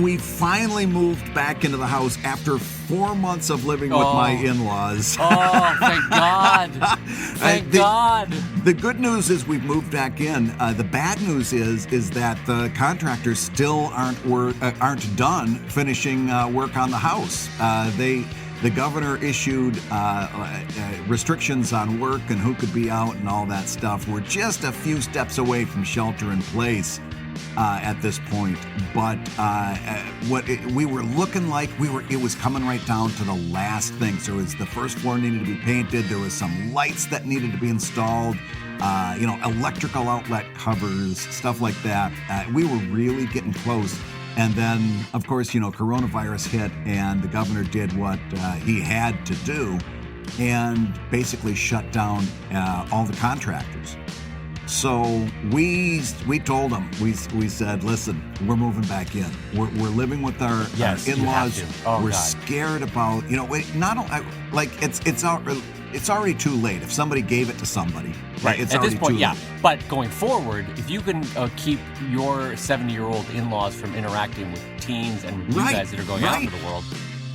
we finally moved back into the house after 4 months of living with my in-laws. Oh, thank God. Thank God. The good news is we've moved back in. The bad news is that the contractors still aren't done finishing work on the house. The governor issued restrictions on work and who could be out and all that stuff. We're just a few steps away from shelter in place at this point. But we were looking like it was coming right down to the last thing. So the first floor needed to be painted. There was some lights that needed to be installed. Electrical outlet covers, stuff like that. We were really getting close. And then, of course, coronavirus hit, and the governor did what he had to do and basically shut down all the contractors. So we told them, we said, listen, we're moving back in. We're living with our in-laws. We're scared about, it's already too late. If somebody gave it to somebody, right? It's at this point, too late. But going forward, if you can keep your 70-year-old in-laws from interacting with teens and with you guys that are going out into the world,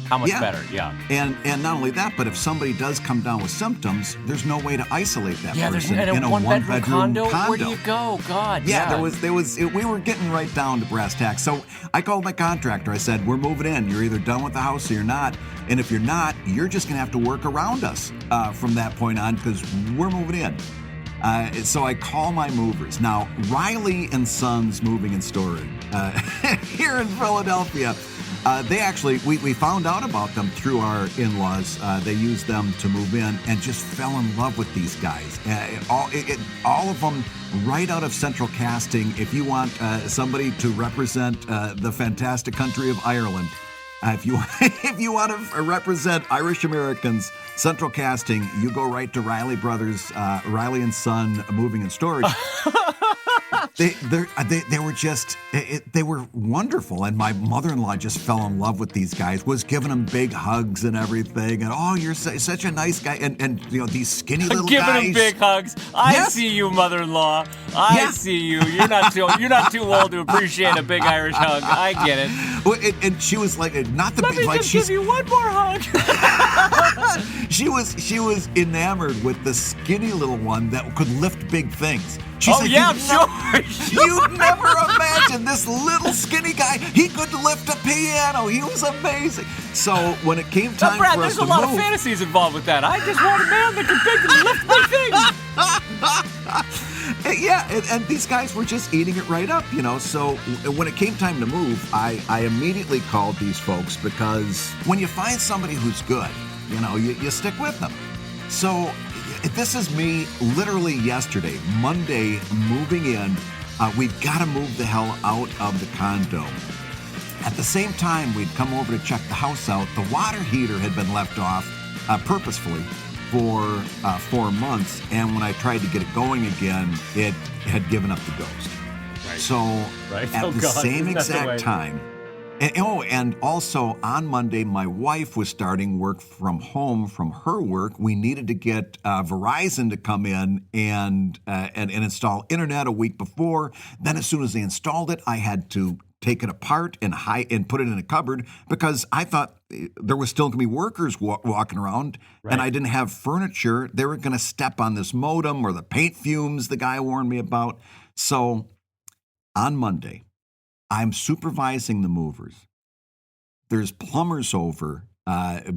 how much better? Yeah. And not only that, but if somebody does come down with symptoms, there's no way to isolate that person in a one-bedroom condo. Where do you go? God. Yeah, there was. We were getting right down to brass tacks. So I called my contractor. I said, "We're moving in. You're either done with the house or you're not. And if you're not, you're just gonna have to work around us from that point on because we're moving in." So I call my movers. Now, Riley and Sons Moving and Storage here in Philadelphia. They actually, we found out about them through our in-laws. They used them to move in and just fell in love with these guys. All of them right out of Central Casting. If you want somebody to represent the fantastic country of Ireland, if you want to represent Irish Americans, Central Casting, you go right to Riley Brothers, Riley and Son Moving and Storage. They were just they were wonderful, and my mother-in-law just fell in love with these guys. Was giving them big hugs and everything, and you're such a nice guy, and these skinny little guys. Giving them big hugs. I see you, mother-in-law. I see you. You're not too old to appreciate a big Irish hug. I get it. Well, and she was like, not the Let big, me like just she's. give you one more hug. She was enamored with the skinny little one that could lift big things. She's I'm sure. You'd never imagine this little skinny guy. He could lift a piano. He was amazing. So when it came time Brad, for us there's to a lot move, of fantasies involved with that. I just want a man that can lift big things. Yeah, and these guys were just eating it right up, So when it came time to move, I immediately called these folks because when you find somebody who's good, you stick with them. So this is me literally yesterday, Monday, moving in. We've got to move the hell out of the condo. At the same time, we'd come over to check the house out. The water heater had been left off purposefully for 4 months, and when I tried to get it going again, it had given up the ghost. Right. So at the same exact time, and also on Monday, my wife was starting work from home from her work. We needed to get Verizon to come in and install internet a week before. Then as soon as they installed it, I had to take it apart and put it in a cupboard because I thought there was still going to be workers walking around, and I didn't have furniture. They were going to step on this modem or the paint fumes the guy warned me about. So on Monday, I'm supervising the movers. There's plumbers over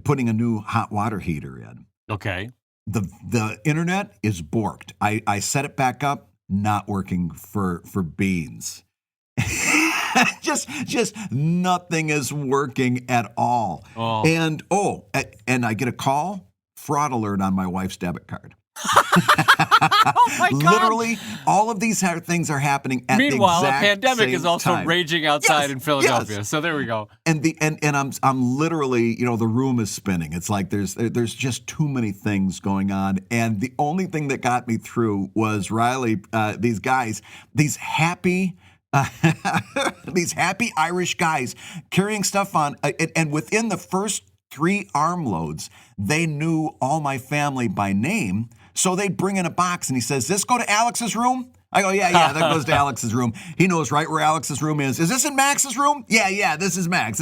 putting a new hot water heater in. Okay. The internet is borked. I set it back up, not working for beans. just nothing is working at all. Oh. And I get a call, fraud alert on my wife's debit card. Oh my God. Literally, all of these things are happening at the exact same time. Meanwhile, a pandemic is also raging outside in Philadelphia. Yes. So there we go. And I'm literally, the room is spinning. It's like there's just too many things going on. And the only thing that got me through was Riley, these guys, these happy Irish guys carrying stuff on, and within the first 3 armloads, they knew all my family by name. So they'd bring in a box, and he says, "This go to Alex's room?" I go, yeah, that goes to Alex's room. He knows right where Alex's room is. Is this in Max's room? Yeah, this is Max.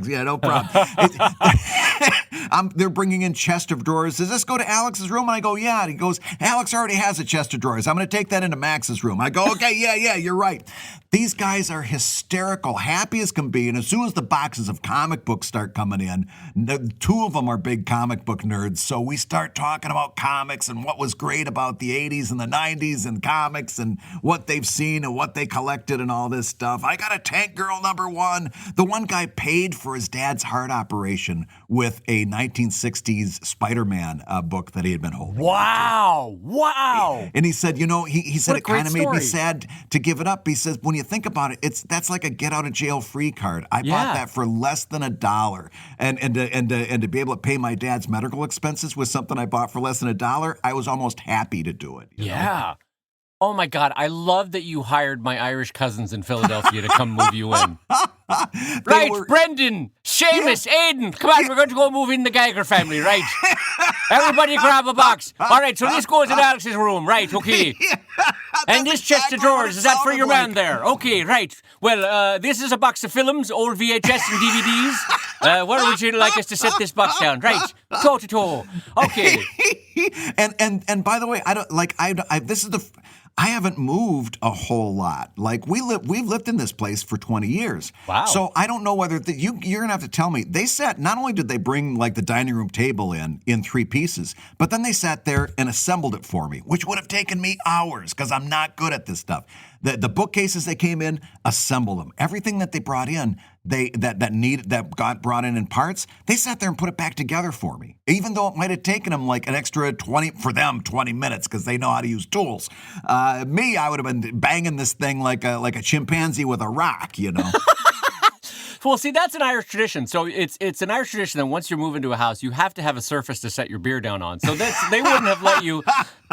Yeah, no problem. They're bringing in chest of drawers. Does this go to Alex's room? And I go, yeah. And he goes, Alex already has a chest of drawers. I'm going to take that into Max's room. I go, okay, yeah, you're right. These guys are hysterical, happy as can be. And as soon as the boxes of comic books start coming in, two of them are big comic book nerds. So we start talking about comics and what was great about the 80s and the 90s and comics and what they've seen and what they collected and all this stuff. I got a Tank Girl #1. The one guy paid for his dad's heart operation with a 1960s Spider-Man book that he had been holding. Wow. And he said, he said it kind of made me sad to give it up. He says, when you think about it, that's like a get out of jail free card. I bought that for less than $1. And to be able to pay my dad's medical expenses with something I bought for less than $1, I was almost happy to do it. You know? Oh, my God. I love that you hired my Irish cousins in Philadelphia to come move you in. Right, Brendan, Seamus, Aidan. Come on, we're going to go move in the Geiger family, right? Everybody grab a box. All right, so this goes in Alex's room. Right, okay. And this chest of drawers, is that for your man there? Okay, right. Well, this is a box of films, old VHS and DVDs. Where would you like us to set this box down? Right, toe to toe. Okay. And by the way, I haven't moved a whole lot. Like we've lived in this place for 20 years. Wow. So I don't know whether you're going to have to tell me. They sat, not only did they bring like the dining room table in 3 pieces, but then they sat there and assembled it for me, which would have taken me hours because I'm not good at this stuff. The bookcases they came in, assembled them. Everything that they brought in, that got brought in parts, they sat there and put it back together for me. Even though it might have taken them like an extra 20 minutes because they know how to use tools. Me, I would have been banging this thing like a chimpanzee with a rock, Well, see, that's an Irish tradition. So it's an Irish tradition that once you move into a house, you have to have a surface to set your beer down on. So they wouldn't have let you.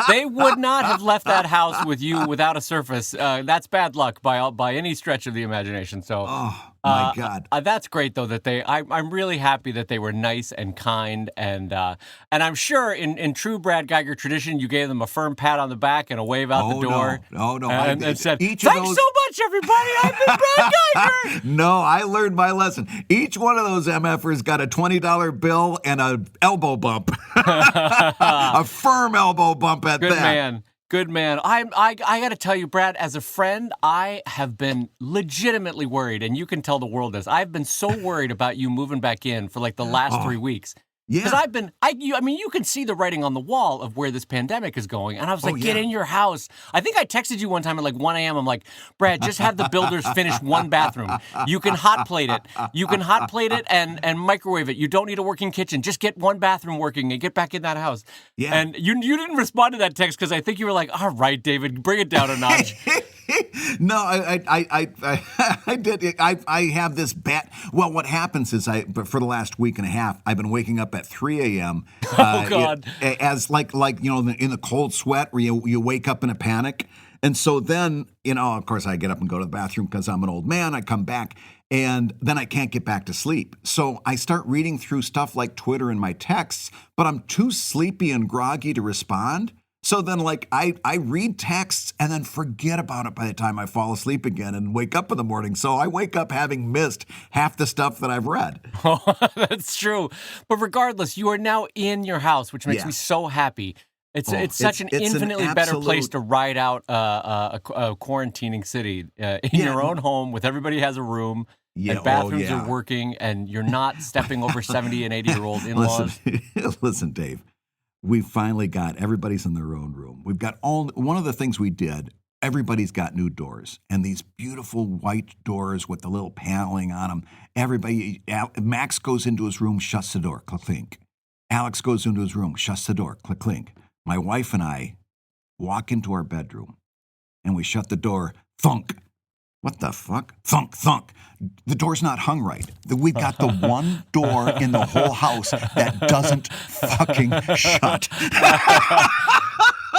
They would not have left that house with you without a surface. That's bad luck by any stretch of the imagination. So. Oh. My God. That's great, though, that I'm really happy that they were nice and kind. And I'm sure in true Brad Geiger tradition, you gave them a firm pat on the back and a wave out the door. No. And said, thanks so much, everybody. I've been Brad Geiger. No, I learned my lesson. Each one of those MFers got a $20 bill and an elbow bump. A firm elbow bump at that. Good man. I got to tell you, Brad, as a friend, I have been legitimately worried, and you can tell the world this. I've been so worried about you moving back in for like the last 3 weeks. Yeah. Because you can see the writing on the wall of where this pandemic is hot, and I was like, get in your house. I think I texted you one time at like 1 a.m. I'm like, Brad, just have the builders finish one bathroom. You can hot plate it. And microwave it. You don't need a working kitchen. Just get one bathroom working and get back in that house. Yeah. And you didn't respond to that text because I think you were like, all right, David, bring it down a notch. No, I did. I have this bad. Well, what happens is for the last week and a half, I've been waking up at 3 a.m. Oh God! As like in the cold sweat where you wake up in a panic, and so then of course I get up and go to the bathroom because I'm an old man. I come back. And then I can't get back to sleep. So I start reading through stuff like Twitter and my texts, but I'm too sleepy and groggy to respond. So then, I read texts and then forget about it by the time I fall asleep again and wake up in the morning. So I wake up having missed half the stuff that I've read. Oh, that's true. But regardless, you are now in your house, which makes me so happy. It's such an infinitely better place to ride out a quarantining city in your own home with everybody has a room. Yeah, and bathrooms are working, and you're not stepping over 70 and 80-year-old in-laws. Listen, Dave. We finally got everybody's in their own room. We've got one of the things we did. Everybody's got new doors and these beautiful white doors with the little paneling on them. Max goes into his room, shuts the door, click, clink. Alex goes into his room, shuts the door, click, clink. My wife and I walk into our bedroom and we shut the door, thunk. What the fuck? Thunk, thunk. The door's not hung right. We've got the one door in the whole house that doesn't fucking shut.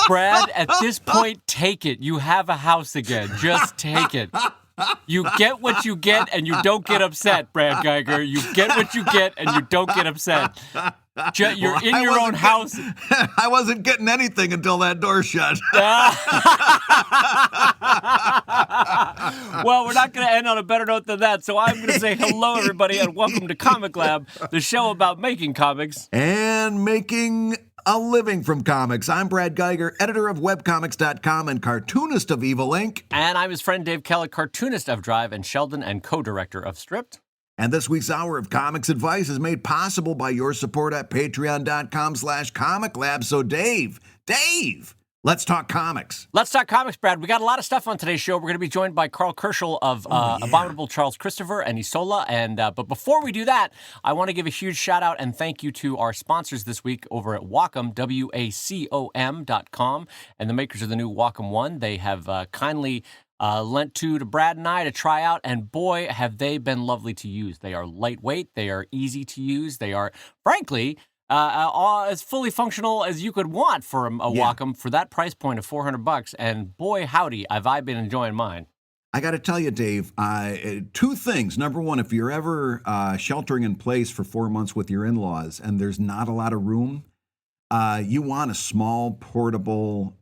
Brad, at this point, take it. You have a house again. Just take it. You get what you get and you don't get upset, Brad Geiger. You get what you get and you don't get upset. You're in your own house. I wasn't getting anything until that door shut. Well, we're not going to end on a better note than that, so I'm going to say hello, everybody, and welcome to Comic Lab, the show about making comics. And making a living from comics. I'm Brad Geiger, editor of webcomics.com and cartoonist of Evil Inc. And I'm his friend Dave Keller, cartoonist of Drive and Sheldon and co-director of Stripped. And this week's Hour of Comics Advice is made possible by your support at patreon.com/comiclab. So Dave, let's talk comics. Let's talk comics, Brad. We got a lot of stuff on today's show. We're going to be joined by Karl Kerschl of Abominable Charles Christopher and Isola. But before we do that, I want to give a huge shout out and thank you to our sponsors this week over at Wacom, WACOM.com, and the makers of the new Wacom One. They have kindly lent to Brad and I to try out, and boy, have they been lovely to use. They are lightweight. They are easy to use. They are, frankly, as fully functional as you could want for a Wacom for that price point of $400. And boy, howdy, have I been enjoying mine. I got to tell you, Dave, two things. Number one, if you're ever sheltering in place for 4 months with your in-laws and there's not a lot of room, you want a small, portable,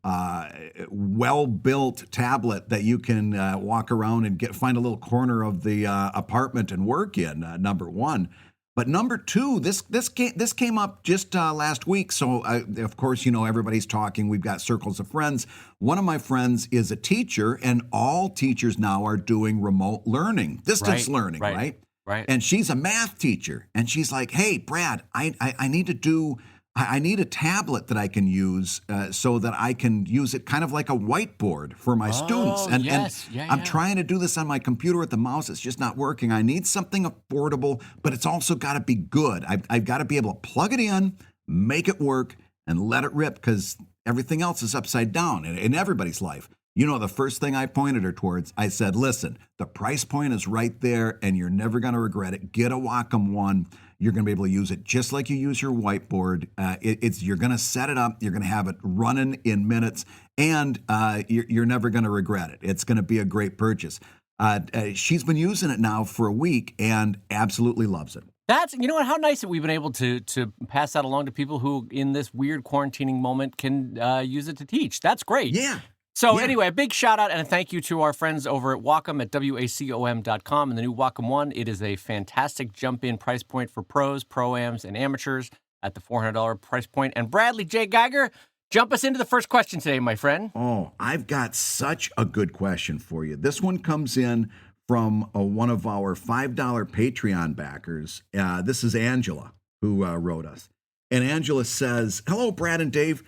well-built tablet that you can walk around and find a little corner of the apartment and work in, number one. But number two, this came up just last week. So, of course, everybody's talking. We've got circles of friends. One of my friends is a teacher, and all teachers now are doing remote learning, distance learning, right? Right. And she's a math teacher, and she's like, "Hey, Brad, I need a tablet that I can use so that I can use it kind of like a whiteboard for my students. And I'm trying to do this on my computer with the mouse. It's just not working. I need something affordable, but it's also got to be good. I've got to be able to plug it in, make it work, and let it rip because everything else is upside down in everybody's life." The first thing I pointed her towards, I said, listen, the price point is right there, and you're never going to regret it. Get a Wacom One. You're going to be able to use it just like you use your whiteboard. You're going to set it up. You're going to have it running in minutes, and you're never going to regret it. It's going to be a great purchase. She's been using it now for a week and absolutely loves it. That's, how nice that we've been able to pass that along to people who, in this weird quarantining moment, can use it to teach. That's great. Yeah. So anyway, a big shout out and a thank you to our friends over at Wacom at WACOM.com and the new Wacom One. It is a fantastic jump-in price point for pros, pro-ams, and amateurs at the $400 price point. And Bradley J. Geiger, jump us into the first question today, my friend. Oh, I've got such a good question for you. This one comes in from one of our $5 Patreon backers. This is Angela who wrote us. And Angela says, "Hello, Brad and Dave.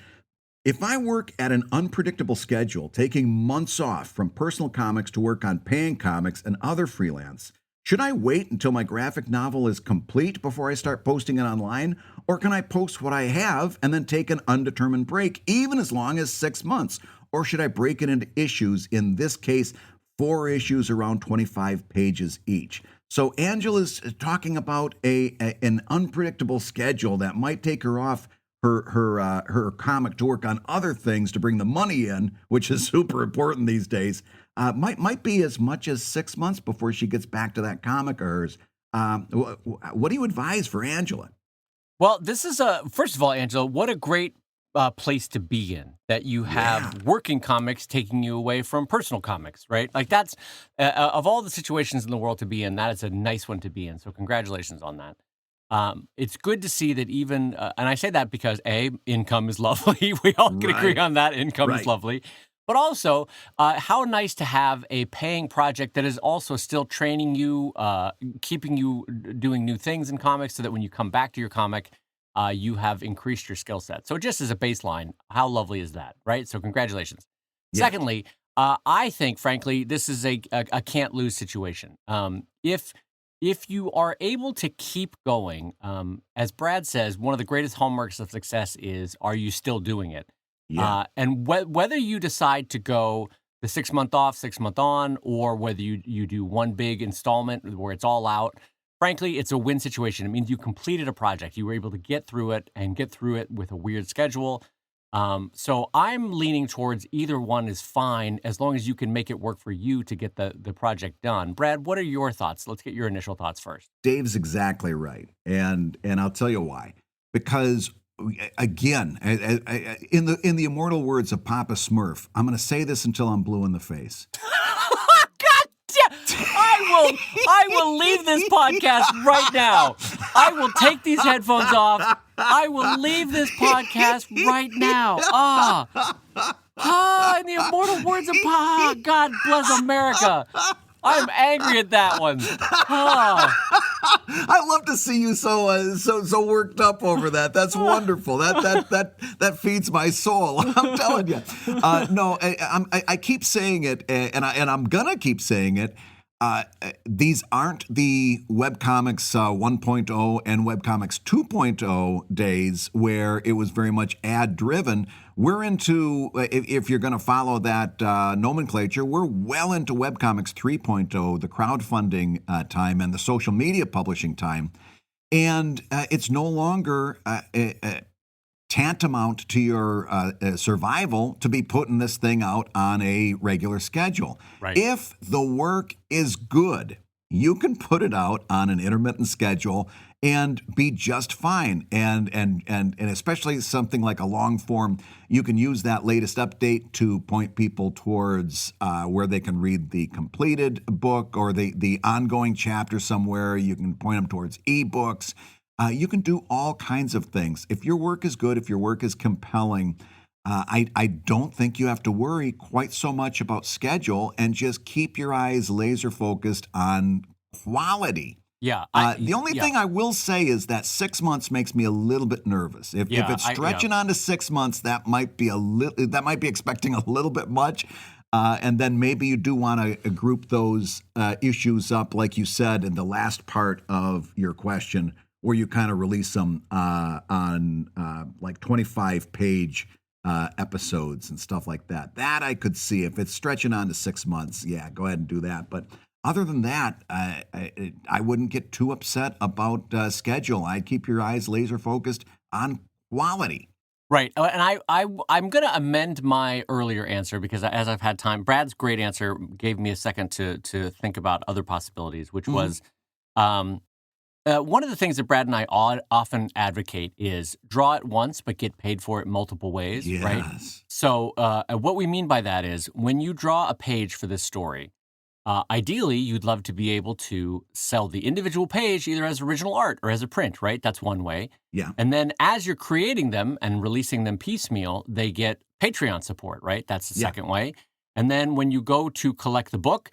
If I work at an unpredictable schedule, taking months off from personal comics to work on paying comics and other freelance, should I wait until my graphic novel is complete before I start posting it online? Or can I post what I have and then take an undetermined break, even as long as 6 months? Or should I break it into issues, in this case, 4 issues around 25 pages each?" So Angela's talking about an unpredictable schedule that might take her off her comic to work on other things to bring the money in, which is super important these days. Might be as much as 6 months before she gets back to that comic of hers. What do you advise for Angela? Well, this is first of all, Angela, what a great place to be in, that you have working comics taking you away from personal comics, right? Like that's, of all the situations in the world to be in, that is a nice one to be in. So congratulations on that. It's good to see that even, and I say that because income is lovely. We all can agree on that. Income is lovely. But also, how nice to have a paying project that is also still training you, keeping you doing new things in comics so that when you come back to your comic, you have increased your skill set. So just as a baseline, how lovely is that, right? So congratulations. Yeah. Secondly, I think, frankly, this is a can't lose situation. If you are able to keep going, as Brad says, one of the greatest hallmarks of success is, are you still doing it? Yeah. And whether you decide to go the 6 month off, 6 month on, or whether you do one big installment where it's all out, frankly, it's a win situation. It means you completed a project. You were able to get through it with a weird schedule. So I'm leaning towards either one is fine as long as you can make it work for you to get the project done. Brad, what are your thoughts? Let's get your initial thoughts first. Dave's exactly right. And I'll tell you why. because again, in the immortal words of Papa Smurf, I'm going to say this until I'm blue in the face. God damn! I will leave this podcast right now. I will take these headphones off. I will leave this podcast right now. In the immortal words of God bless America. I'm angry at that one. I love to see you so worked up over that. That's wonderful. That feeds my soul. I'm telling you. No, I keep saying it, and I'm gonna keep saying it. These aren't the webcomics 1.0 and webcomics 2.0 days where it was very much ad driven. We're into, if you're going to follow that nomenclature, we're well into webcomics 3.0, the crowdfunding time and the social media publishing time. And it's no longer tantamount to your survival to be putting this thing out on a regular schedule. Right. If the work is good, you can put it out on an intermittent schedule and be just fine. And especially something like a long form, you can use that latest update to point people towards where they can read the completed book or the ongoing chapter somewhere. You can point them towards ebooks. You can do all kinds of things. If your work is good, if your work is compelling, I don't think you have to worry quite so much about schedule and just keep your eyes laser focused on quality. Yeah. The only thing I will say is that 6 months makes me a little bit nervous. If it's stretching on to 6 months, that might be expecting a little bit much. And then maybe you do want to group those issues up, like you said in the last part of your question, where you kind of release them on like 25-page episodes and stuff like that. That I could see. If it's stretching on to 6 months, yeah, go ahead and do that. But other than that, I wouldn't get too upset about schedule. I'd keep your eyes laser focused on quality. Right. And I'm going to amend my earlier answer because as I've had time, Brad's great answer gave me a second to think about other possibilities, which was one of the things that Brad and I often advocate is draw it once but get paid for it multiple ways, yes. Right? So what we mean by that is when you draw a page for this story, ideally, you'd love to be able to sell the individual page either as original art or as a print, right? That's one way. Yeah. And then as you're creating them and releasing them piecemeal, they get Patreon support, right? That's the second way. And then when you go to collect the book,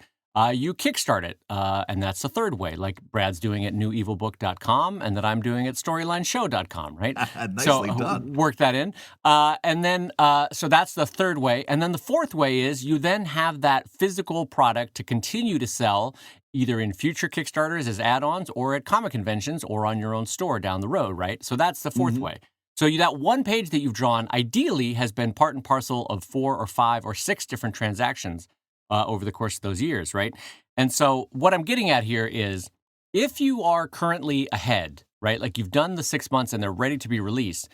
you kickstart it, and that's the third way, like Brad's doing at newevilbook.com and that I'm doing at storylineshow.com, right? Nicely done. Work that in. And then, so that's the third way. And then the fourth way is you then have that physical product to continue to sell either in future Kickstarters as add-ons or at comic conventions or on your own store down the road, right? So that's the fourth way. So that one page that you've drawn ideally has been part and parcel of 4 or 5 or 6 different transactions over the course of those years, right? And so what I'm getting at here is if you are currently ahead, right, like you've done the 6 months and they're ready to be released,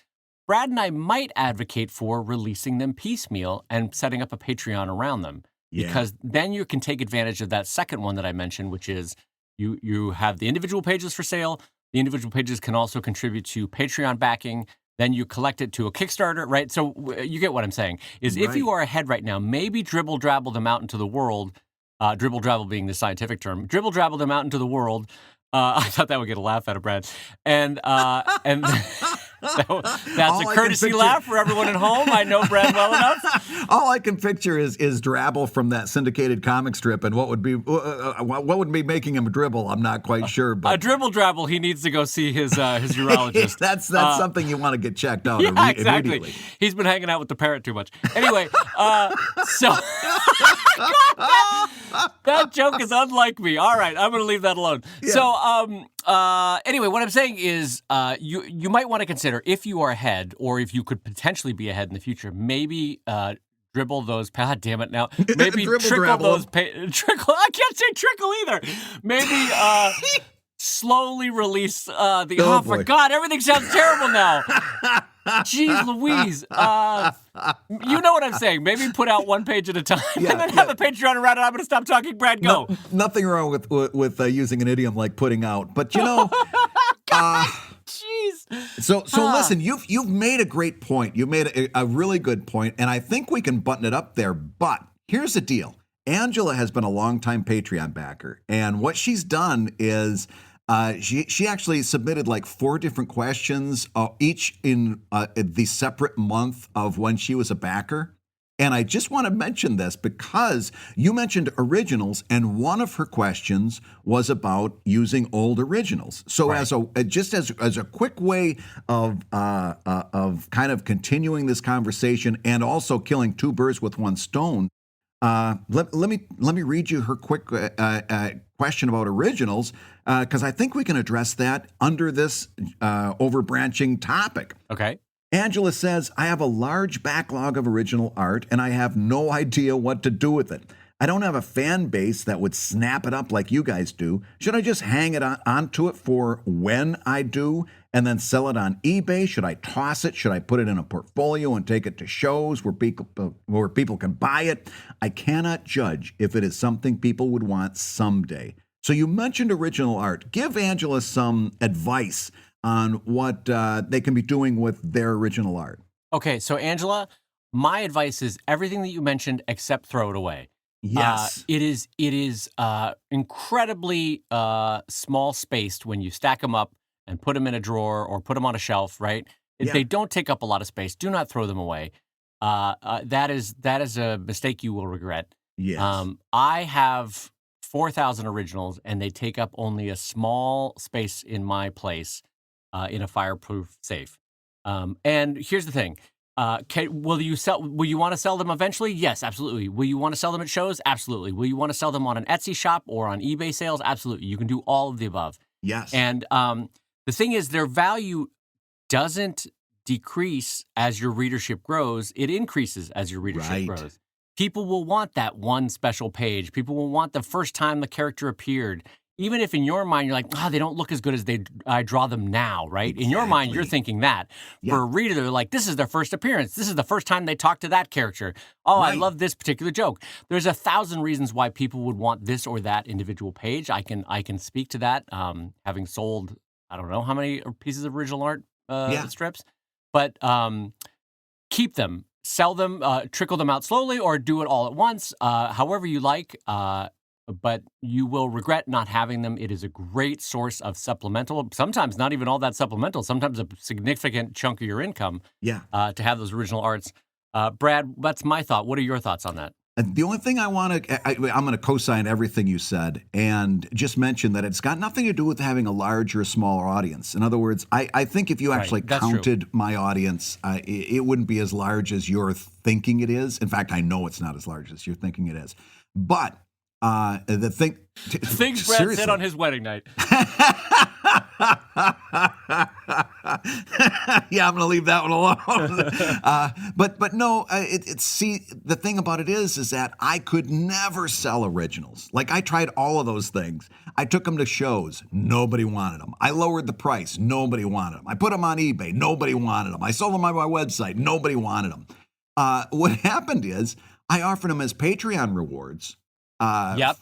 Brad and I might advocate for releasing them piecemeal and setting up a Patreon around them. Yeah. Because then you can take advantage of that second one that I mentioned, which is you have the individual pages for sale. The individual pages can also contribute to Patreon backing. Then you collect it to a Kickstarter, right? So you get what I'm saying. Is if you are ahead right now, maybe dribble-drabble them out into the world, dribble-drabble being the scientific term, dribble-drabble them out into the world. I thought that would get a laugh out of Brad. And that's a courtesy laugh for everyone at home. I know Brad well enough. All I can picture is Drabble from that syndicated comic strip, and what would be making him dribble? I'm not quite sure. But dribble-drabble, he needs to go see his urologist. that's something you want to get checked out. Yeah, exactly. Immediately. He's been hanging out with the parrot too much. Anyway, so that joke is unlike me. All right, I'm going to leave that alone. Yeah. So anyway, what I'm saying is you might want to consider if you are ahead or if you could potentially be ahead in the future, maybe dribble those. God damn it! Now maybe trickle those. Trickle. I can't say trickle either. Maybe slowly release the. Oh, for God! Everything sounds terrible now. Jeez Louise. You know what I'm saying. Maybe put out one page at a time and then have a Patreon around it. I'm going to stop talking. Brad, go. Nothing wrong with using an idiom like putting out. But, you know, Jeez. So listen, you've made a great point. You made a really good point, and I think we can button it up there. But here's the deal. Angela has been a longtime Patreon backer, and what she's done is she actually submitted like 4 different questions, each in the separate month of when she was a backer. And I just want to mention this because you mentioned originals, and one of her questions was about using old originals. So as a quick way of kind of continuing this conversation and also killing 2 birds with 1 stone, let me read you her quick question about originals, because I think we can address that under this overbranching topic. Okay. Angela says, I have a large backlog of original art, and I have no idea what to do with it. I don't have a fan base that would snap it up like you guys do. Should I just hang it onto it for when I do and then sell it on eBay? Should I toss it? Should I put it in a portfolio and take it to shows where people can buy it? I cannot judge if it is something people would want someday. So you mentioned original art. Give Angela some advice on what they can be doing with their original art. Okay, so Angela, my advice is everything that you mentioned except throw it away. Yes. It is incredibly small spaced when you stack them up and put them in a drawer or put them on a shelf, right? Yeah. They don't take up a lot of space. Do not throw them away. That is a mistake you will regret. Yes. I have 4,000 originals, and they take up only a small space in my place in a fireproof safe. And here's the thing. Will you want to sell them eventually? Yes, absolutely. Will you want to sell them at shows? Absolutely. Will you want to sell them on an Etsy shop or on eBay sales? Absolutely. You can do all of the above. Yes. And the thing is, their value doesn't decrease as your readership grows. It increases as your readership grows. People will want that one special page. People will want the first time the character appeared. Even if in your mind you're like, they don't look as good as I draw them now, right? Exactly. In your mind, you're thinking that. Yeah. For a reader, they're like, this is their first appearance. This is the first time they talk to that character. Oh, I love this particular joke. There's 1,000 reasons why people would want this or that individual page. I can speak to that, having sold, I don't know how many pieces of original art strips. But keep them, sell them, trickle them out slowly, or do it all at once, however you like. But you will regret not having them. It is a great source of supplemental, sometimes not even all that supplemental, sometimes a significant chunk of your income to have those original arts. Brad, that's my thought. What are your thoughts on that? The only thing I'm going to co-sign everything you said and just mention that it's got nothing to do with having a larger or smaller audience. In other words, I think if you actually counted my audience, it wouldn't be as large as you're thinking it is. In fact, I know it's not as large as you're thinking it is. But the thing... Things Brad said on his wedding night. Yeah, I'm going to leave that one alone. But no, see, the thing about it is that I could never sell originals. Like, I tried all of those things. I took them to shows. Nobody wanted them. I lowered the price. Nobody wanted them. I put them on eBay. Nobody wanted them. I sold them on my website. Nobody wanted them. What happened is I offered them as Patreon rewards. Yep.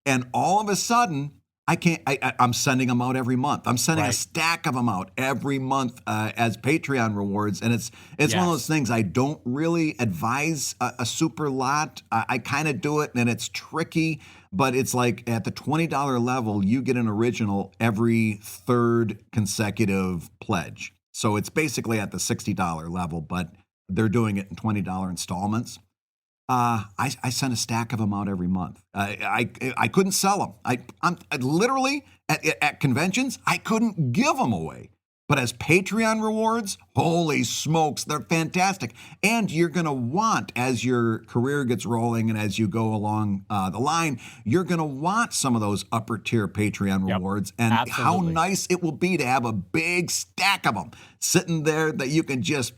And all of a sudden, I'm sending them out every month. I'm sending a stack of them out every month as Patreon rewards. And it's one of those things I don't really advise a super lot. I kind of do it, and it's tricky. But it's like at the $20 level, you get an original every third consecutive pledge. So it's basically at the $60 level, but they're doing it in $20 installments. I sent a stack of them out every month. I couldn't sell them. I'm literally at conventions, I couldn't give them away. But as Patreon rewards, holy smokes, they're fantastic. And you're going to want, as your career gets rolling and as you go along the line, you're going to want some of those upper tier Patreon rewards. And how nice it will be to have a big stack of them sitting there that you can just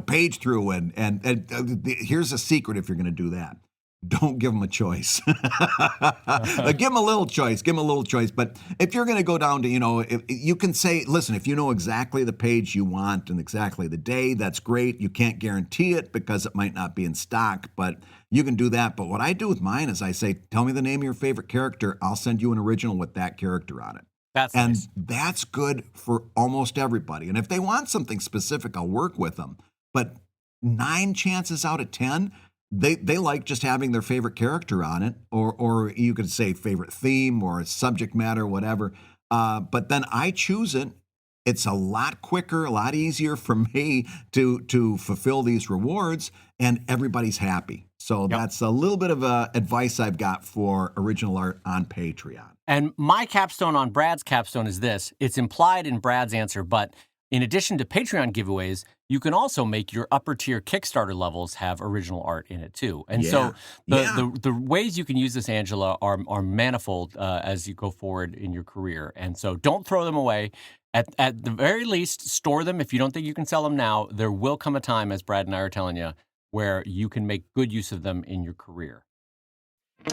page through and here's a secret if you're going to do that. Don't give them a choice. Give them a little choice. But if you're going to go down to, if you can say, listen, if you know exactly the page you want and exactly the day, that's great. You can't guarantee it because it might not be in stock, but you can do that. But what I do with mine is I say, tell me the name of your favorite character. I'll send you an original with that character on it. And nice. that's good for almost everybody. And if they want something specific, I'll work with them. But 9 chances out of 10, they like just having their favorite character on it, or you could say favorite theme or subject matter, whatever. But then I choose it. It's a lot quicker, a lot easier for me to fulfill these rewards, and everybody's happy. So that's a little bit of advice I've got for original art on Patreon. And my capstone on Brad's capstone is this. It's implied in Brad's answer, but in addition to Patreon giveaways, you can also make your upper tier Kickstarter levels have original art in it too. And so the ways you can use this, Angela, are manifold as you go forward in your career. And so don't throw them away. At the very least, store them. If you don't think you can sell them now, there will come a time, as Brad and I are telling you, where you can make good use of them in your career.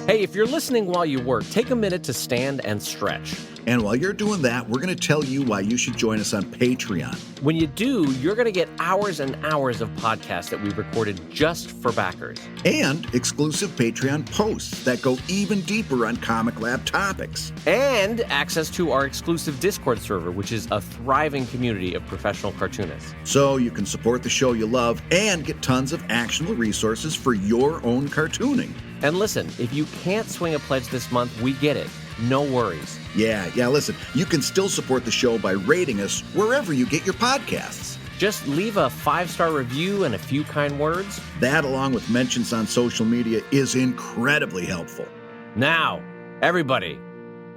Hey, if you're listening while you work, take a minute to stand and stretch. And while you're doing that, we're going to tell you why you should join us on Patreon. When you do, you're going to get hours and hours of podcasts that we've recorded just for backers. And exclusive Patreon posts that go even deeper on ComicLab topics. And access to our exclusive Discord server, which is a thriving community of professional cartoonists. So you can support the show you love and get tons of actionable resources for your own cartooning. And listen, if you can't swing a pledge this month, we get it. No worries. Yeah, listen, you can still support the show by rating us wherever you get your podcasts. Just leave a 5-star review and a few kind words. That, along with mentions on social media, is incredibly helpful. Now, everybody,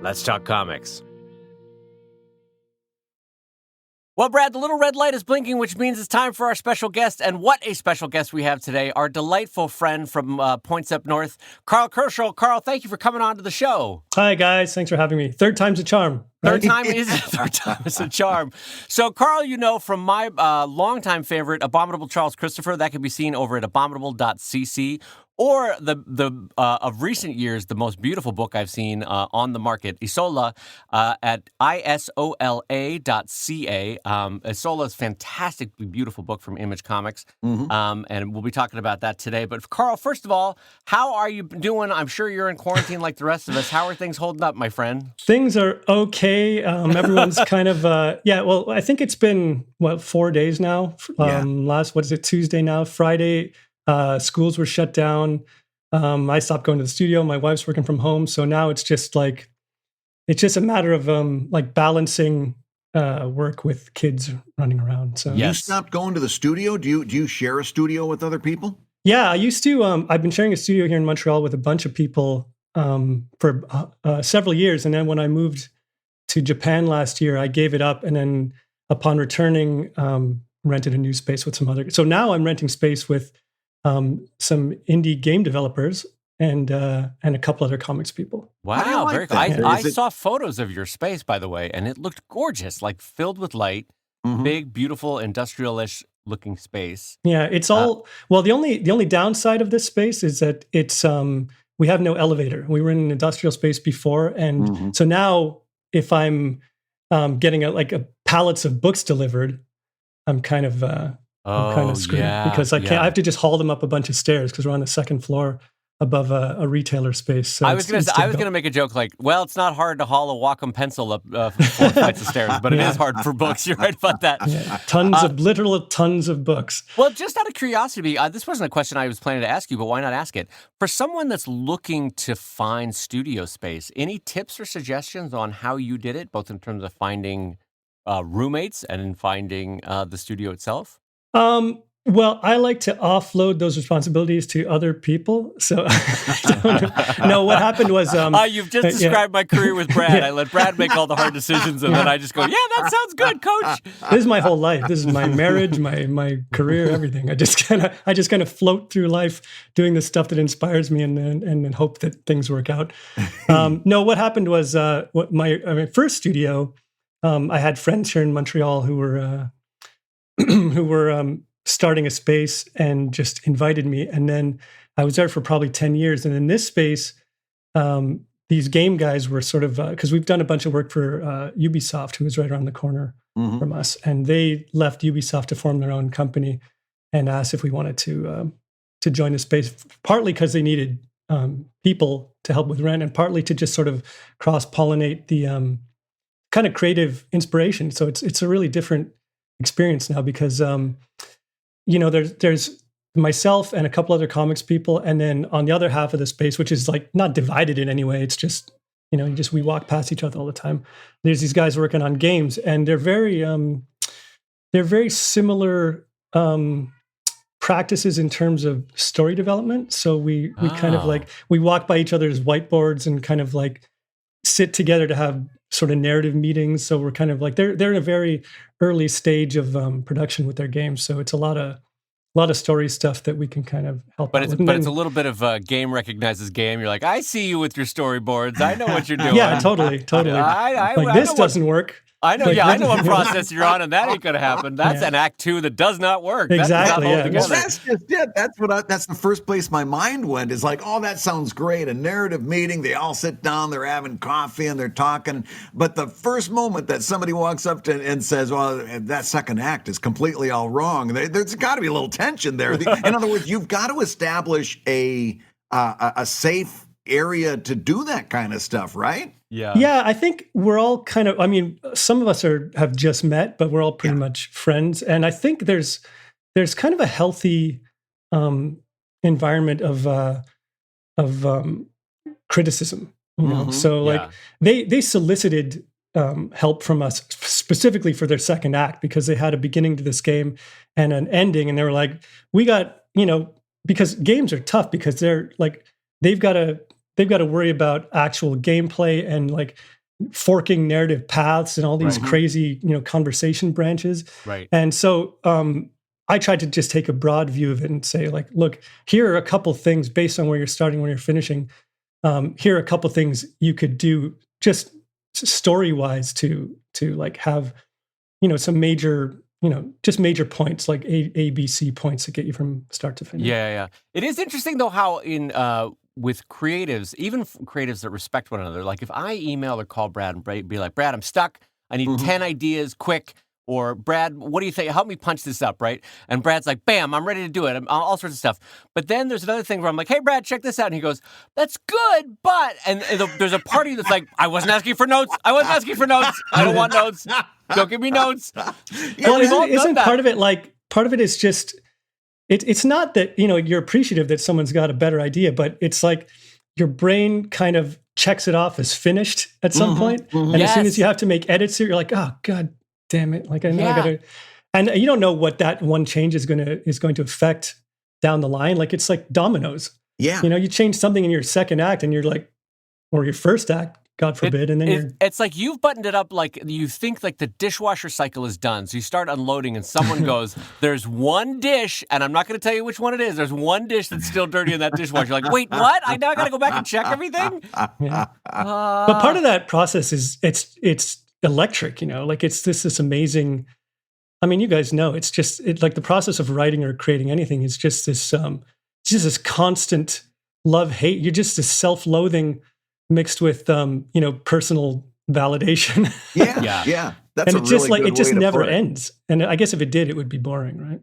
let's talk comics. Well, Brad, the little red light is blinking, which means it's time for our special guest. And what a special guest we have today, our delightful friend from Points Up North, Karl Kerschl. Karl, thank you for coming on to the show. Hi, guys. Thanks for having me. Third time's a charm. Right? Third time is a charm. So, Karl, you know from my longtime favorite, Abominable Charles Christopher, that can be seen over at abominable.cc. Or the of recent years, the most beautiful book I've seen on the market, Isola, at isola.ca. Isola is a fantastically beautiful book from Image Comics, and we'll be talking about that today. But Karl, first of all, how are you doing? I'm sure you're in quarantine like the rest of us. How are things holding up, my friend? Things are okay. Everyone's kind of, well, I think it's been, 4 days now? Tuesday now? Friday. Schools were shut down. I stopped going to the studio. My wife's working from home. So now it's just a matter of balancing work with kids running around. So You stopped going to the studio? Do you share a studio with other people? Yeah, I used to. I've been sharing a studio here in Montreal with a bunch of people for several years. And then when I moved to Japan last year, I gave it up. And then upon returning, rented a new space with some other. So now I'm renting space with some indie game developers and a couple other comics people. Wow, very cool. I saw photos of your space, by the way, and it looked gorgeous, like filled with light, big, beautiful, industrial-ish looking space. Yeah, it's all the only downside of this space is that it's we have no elevator. We were in an industrial space before, and so now if I'm getting a pallets of books delivered, I'm kind of screwed because I can't. I have to just haul them up a bunch of stairs because we're on the second floor above a retailer space. So I was going to make a joke like, well, it's not hard to haul a Wacom pencil up 4 flights of stairs, but it is hard for books. You're right about that. Yeah. Literal tons of books. Well, just out of curiosity, this wasn't a question I was planning to ask you, but why not ask it? For someone that's looking to find studio space, any tips or suggestions on how you did it, both in terms of finding roommates and in finding the studio itself? Well, I like to offload those responsibilities to other people. So, no, what happened was... you've just described my career with Brad. I let Brad make all the hard decisions, and then I just go, yeah, that sounds good, coach. This is my whole life. This is my marriage, my career, everything. I just kind of float through life doing the stuff that inspires me and hope that things work out. No, what happened was my first studio, I had friends here in Montreal who were... starting a space and just invited me. And then I was there for probably 10 years. And in this space, these game guys were sort of, because we've done a bunch of work for Ubisoft, who is right around the corner from us. And they left Ubisoft to form their own company and asked if we wanted to join the space, partly because they needed people to help with rent and partly to just sort of cross-pollinate the kind of creative inspiration. So it's a really different experience now because there's myself and a couple other comics people, and then on the other half of the space, which is like not divided in any way, it's just we walk past each other all the time. There's these guys working on games, and they're very similar practices in terms of story development. So we kind of like we walk by each other's whiteboards and kind of like sit together to have sort of narrative meetings. So we're kind of like they're in a very early stage of production with their games. So it's a lot of story stuff that we can kind of help. But it's a little bit of game recognizes game. You're like, I see you with your storyboards. I know what you're doing. Yeah, totally. This doesn't work. I know. I know what process you're on, and that ain't gonna happen. That's an act 2 that does not work. Exactly. Well, that's just it. That's the first place my mind went. Is like, oh, that sounds great. A narrative meeting. They all sit down. They're having coffee and they're talking. But the first moment that somebody walks up to and says, "Well, that second act is completely all wrong," there's got to be a little tension there. In other words, you've got to establish a safe area to do that kind of stuff, right? Yeah, I think we're all kind of, some of us have just met, but we're all pretty much friends. And I think there's kind of a healthy environment of criticism, So like they solicited help from us specifically for their second act because they had a beginning to this game and an ending. And they were like, we got, because games are tough because they're like, they've got to worry about actual gameplay and like forking narrative paths and all these crazy, conversation branches. Right. And so I tried to just take a broad view of it and say, like, look, here are a couple things based on where you're starting, where you're finishing. Here are a couple things you could do just story-wise to like have, some major, just major points, like A, B, C points to get you from start to finish. Yeah. It is interesting though how with creatives, even creatives that respect one another, like if I email or call Brad and be like, Brad, I'm stuck. I need 10 ideas quick. Or Brad, what do you think? Help me punch this up, right? And Brad's like, bam, I'm ready to do it. All sorts of stuff. But then there's another thing where I'm like, hey, Brad, check this out. And he goes, that's good, but... And there's a party that's like, I wasn't asking for notes. I don't want notes. Don't give me notes. Well, isn't part of it like... Part of it is just... It's not that, you're appreciative that someone's got a better idea, but it's like your brain kind of checks it off as finished at some point. And as soon as you have to make edits, you're like, oh, God damn it. Like I know I gotta... And you don't know what that one change is going to affect down the line. Like it's like dominoes. Yeah. You change something in your second act and you're like, or your first act, God forbid, and then it's like you've buttoned it up like you think like the dishwasher cycle is done. So you start unloading and someone goes, there's one dish, and I'm not going to tell you which one it is. There's one dish that's still dirty in that dishwasher. You're like, wait, what? I got to go back and check everything? Yeah. But part of that process is it's electric, like it's this amazing... I mean, you guys know, it's like the process of writing or creating anything is just this constant love-hate. You're just this self-loathing mixed with personal validation. Yeah. That's and it just never ends. And I guess if it did, it would be boring, right?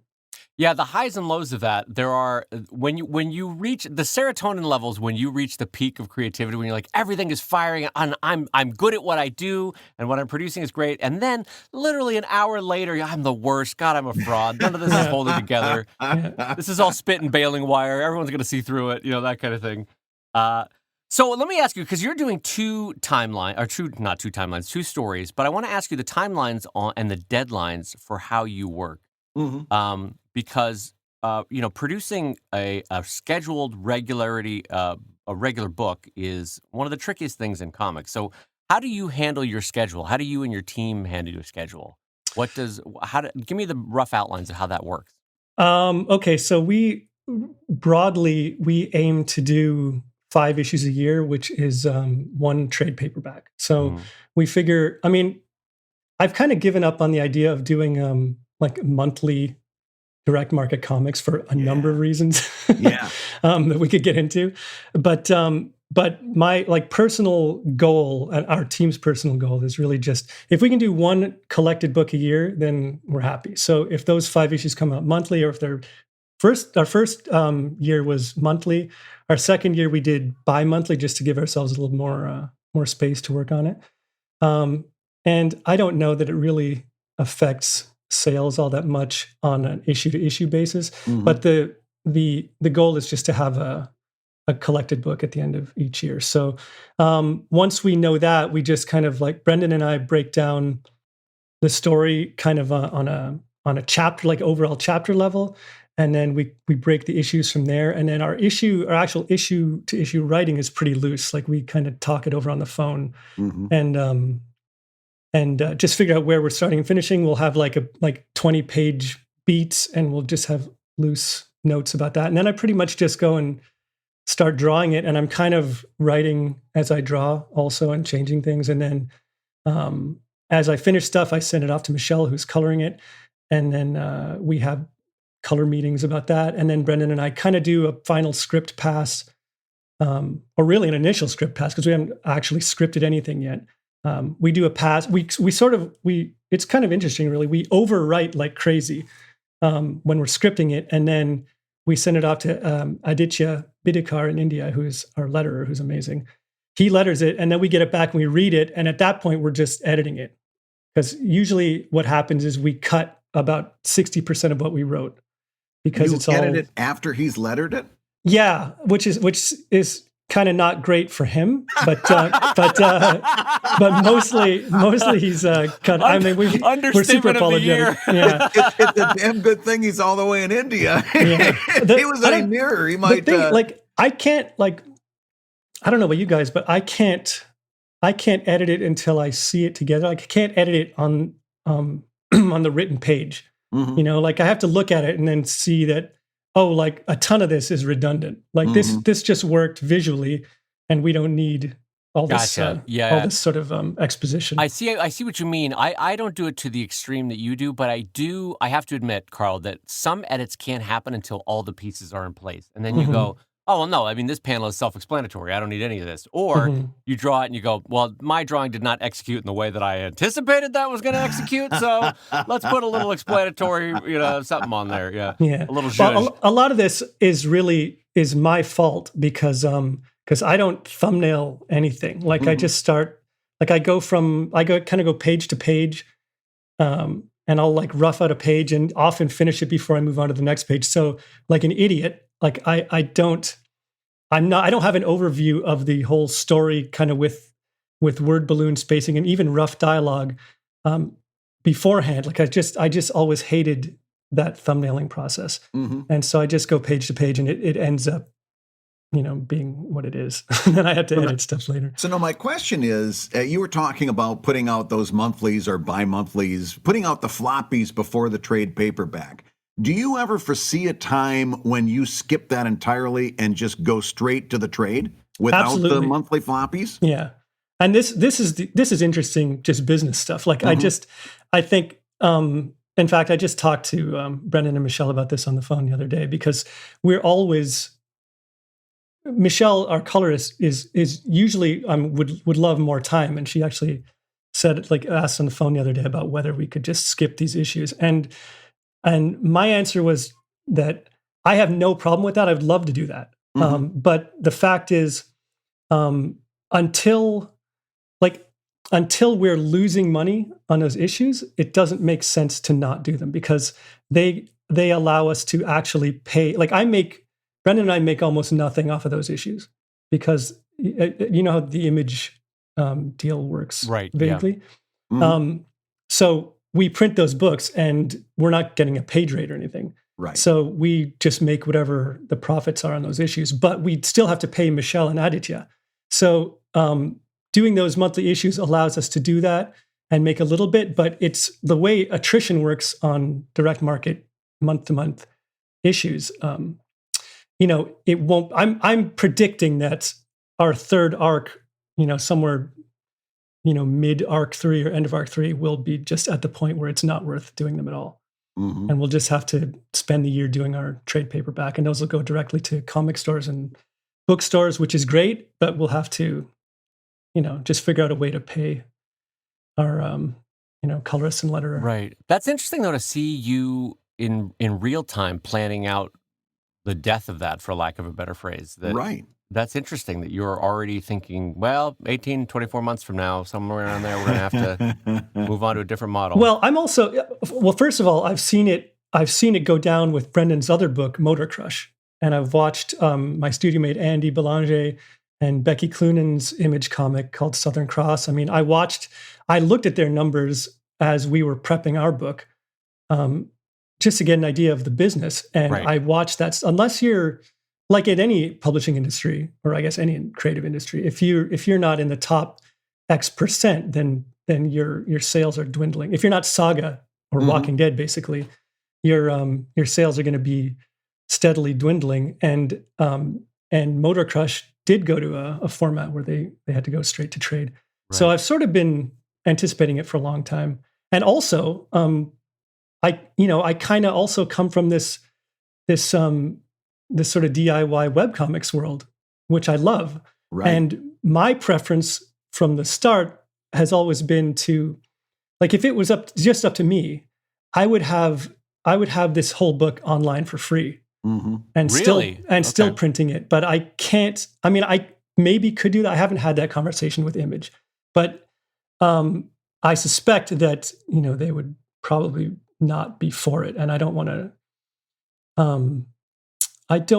Yeah, the highs and lows of that. There are when you reach the serotonin levels, when you reach the peak of creativity, when you're like everything is firing, and I'm good at what I do, and what I'm producing is great, and then literally an hour later, I'm the worst. God, I'm a fraud. None of this is holding together. This is all spit and baling wire. Everyone's going to see through it. That kind of thing. So let me ask you, because you're doing two stories, but I want to ask you the timelines and the deadlines for how you work. Because producing a scheduled a regular book is one of the trickiest things in comics. So how do you handle your schedule? How do you and your team handle your schedule? Give me the rough outlines of how that works. Okay, so we aim to do 5 issues a year, which is one trade paperback. So we figure, I've kind of given up on the idea of doing like monthly direct market comics for a number of reasons that we could get into. But my like personal goal and our team's personal goal is really just, if we can do one collected book a year, then we're happy. So if those 5 issues come out monthly, or if our first year was monthly, our second year we did bi-monthly just to give ourselves a little more space to work on it. And I don't know that it really affects sales all that much on an issue-to-issue basis. But the goal is just to have a collected book at the end of each year. So once we know that, we just kind of like Brendan and I break down the story kind of on a chapter, like overall chapter level, and then we break the issues from there. And then our actual issue to issue writing is pretty loose. Like we kind of talk it over on the phone, and just figure out where we're starting and finishing. We'll have like 20-page beats, and we'll just have loose notes about that. And then I pretty much just go and start drawing it, and I'm kind of writing as I draw also and changing things. And then as I finish stuff, I send it off to Michelle, who's coloring it, and then we have color meetings about that. And then Brendan and I kind of do a final script pass, or really an initial script pass, because we haven't actually scripted anything yet. We do a pass. It's kind of interesting, really. We overwrite like crazy when we're scripting it, and then we send it off to Aditya Bidikar in India, who's our letterer, who's amazing. He letters it, and then we get it back and we read it, and at that point, we're just editing it. Because usually what happens is we cut about 60% of what we wrote. Because it's all edit it after he's lettered it? Yeah, which is kind of not great for him, but mostly he's kind of. I mean, we're super apologetic. Yeah, it's a damn good thing he's all the way in India. Yeah. If he was any nearer, he might. I can't I don't know about you guys, but I can't edit it until I see it together. Like I can't edit it on on the written page. You know, like I have to look at it and then see that. Oh, like a ton of this is redundant. Like this just worked visually, and we don't need all this, all this sort of exposition. I see what you mean. I don't do it to the extreme that you do, but I have to admit, Karl, that some edits can't happen until all the pieces are in place. And then you go, oh, well, no, I mean, this panel is self-explanatory. I don't need any of this. Or you draw it and you go, well, my drawing did not execute in the way that I anticipated that was going to execute. So let's put a little explanatory, something on there. Yeah. Yeah. A little well, a lot of this is my fault because I don't thumbnail anything. Like I just start, like I kind of go page to page, and I'll like rough out a page and often finish it before I move on to the next page. So like an idiot, like I don't have an overview of the whole story kind of with word balloon spacing and even rough dialogue beforehand. Like I just always hated that thumbnailing process. And so I just go page to page, and it ends up, being what it is. And then I had to edit stuff later. So now my question is, you were talking about putting out those monthlies or bi-monthlies, putting out the floppies before the trade paperback. Do you ever foresee a time when you skip that entirely and just go straight to the trade without the monthly floppies? Yeah. And this is interesting, just business stuff. Like I think, in fact, I just talked to Brendan and Michelle about this on the phone the other day, because Michelle, our colorist, is usually would love more time, and she actually asked on the phone the other day about whether we could just skip these issues, and my answer was that I have no problem with that. I would love to do that, but the fact is, until we're losing money on those issues, it doesn't make sense to not do them, because they allow us to actually pay. Like Brendan and I make almost nothing off of those issues, because you know how the Image deal works, right? Vaguely. Yeah. So we print those books, and we're not getting a page rate or anything. Right. So we just make whatever the profits are on those issues, but we still have to pay Michelle and Aditya. So doing those monthly issues allows us to do that and make a little bit, but it's the way attrition works on direct market month-to-month issues. It won't. I'm predicting that our third arc, somewhere, mid arc 3 or end of arc 3, will be just at the point where it's not worth doing them at all. And we'll just have to spend the year doing our trade paperback, and those will go directly to comic stores and bookstores, which is great, but we'll have to, just figure out a way to pay our, colorist and letterer. Right. That's interesting, though, to see you in real time planning out the death of that, for lack of a better phrase. Right. That's interesting that you're already thinking, well, 18, 24 months from now, somewhere around there, we're going to have to move on to a different model. Well, first of all, I've seen it go down with Brendan's other book, Motor Crush. And I've watched my studio mate, Andy Belanger, and Becky Cloonan's Image comic called Southern Cross. I mean, I looked at their numbers as we were prepping our book, just to get an idea of the business. And I watched that. Unless you're like at any publishing industry, or I guess any creative industry, if you're not in the top X%, then your sales are dwindling. If you're not Saga or Walking Dead, basically, your sales are going to be steadily dwindling. And Motor Crush did go to a format where they had to go straight to trade. Right. So I've sort of been anticipating it for a long time. And also, I kind of also come from this sort of DIY webcomics world, which I love. Right. And my preference from the start has always been to, like, if it was just up to me, I would have this whole book online for free. And still printing it. But I can't, I mean, I maybe could do that. I haven't had that conversation with Image, but I suspect that, they would probably not be for it. And I don't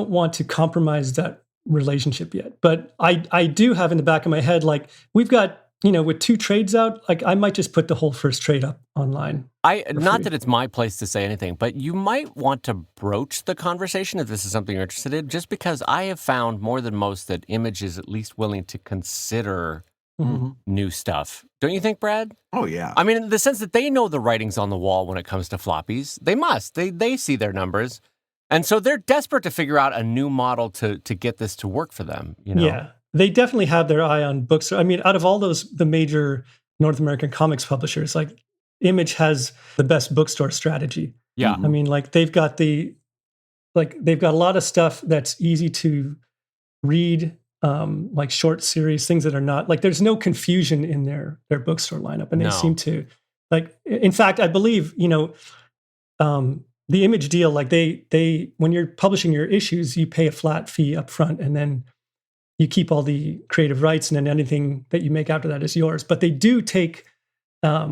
want to compromise that relationship yet. But I do have in the back of my head, like, we've got, with 2 trades out, like, I might just put the whole first trade up online. Not that it's my place to say anything, but you might want to broach the conversation if this is something you're interested in, just because I have found more than most that Image is at least willing to consider new stuff. Don't you think, Brad? Oh, yeah. I mean, in the sense that they know the writing's on the wall when it comes to floppies. They must. They see their numbers. And so they're desperate to figure out a new model to get this to work for them, Yeah. They definitely have their eye on books. I mean, out of all the major North American comics publishers, like, Image has the best bookstore strategy. Yeah. I mean, like, they've got a lot of stuff that's easy to read, like short series, things that are not, like, there's no confusion in their bookstore lineup. And they seem to, like, in fact, I believe, the Image deal, like, they when you're publishing your issues, you pay a flat fee up front, and then you keep all the creative rights, and then anything that you make after that is yours. But they do take, I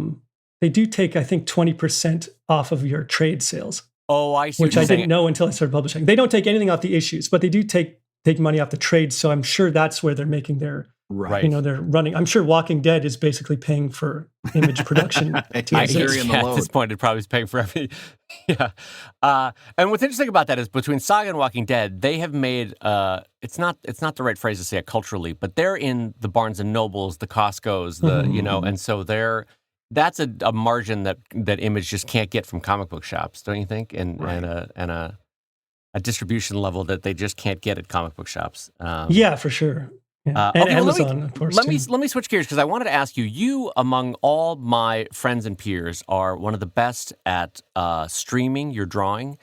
think, 20% off of your trade sales. Oh, I see. Which I didn't know until I started publishing. They don't take anything off the issues, but they do take money off the trades. So I'm sure that's where they're making their, they're running. I'm sure Walking Dead is basically paying for Image production. At this point, it probably is paying for everything. Yeah. And what's interesting about that is between Saga and Walking Dead, they have made, it's not the right phrase to say it culturally, but they're in the Barnes and Nobles, the Costco's, and so that's a margin that Image just can't get from comic book shops, don't you think? And a distribution level that they just can't get at comic book shops. Yeah, for sure. Yeah. And Amazon, of course. Let me switch gears, because I wanted to ask you. You, among all my friends and peers, are one of the best at streaming your drawing.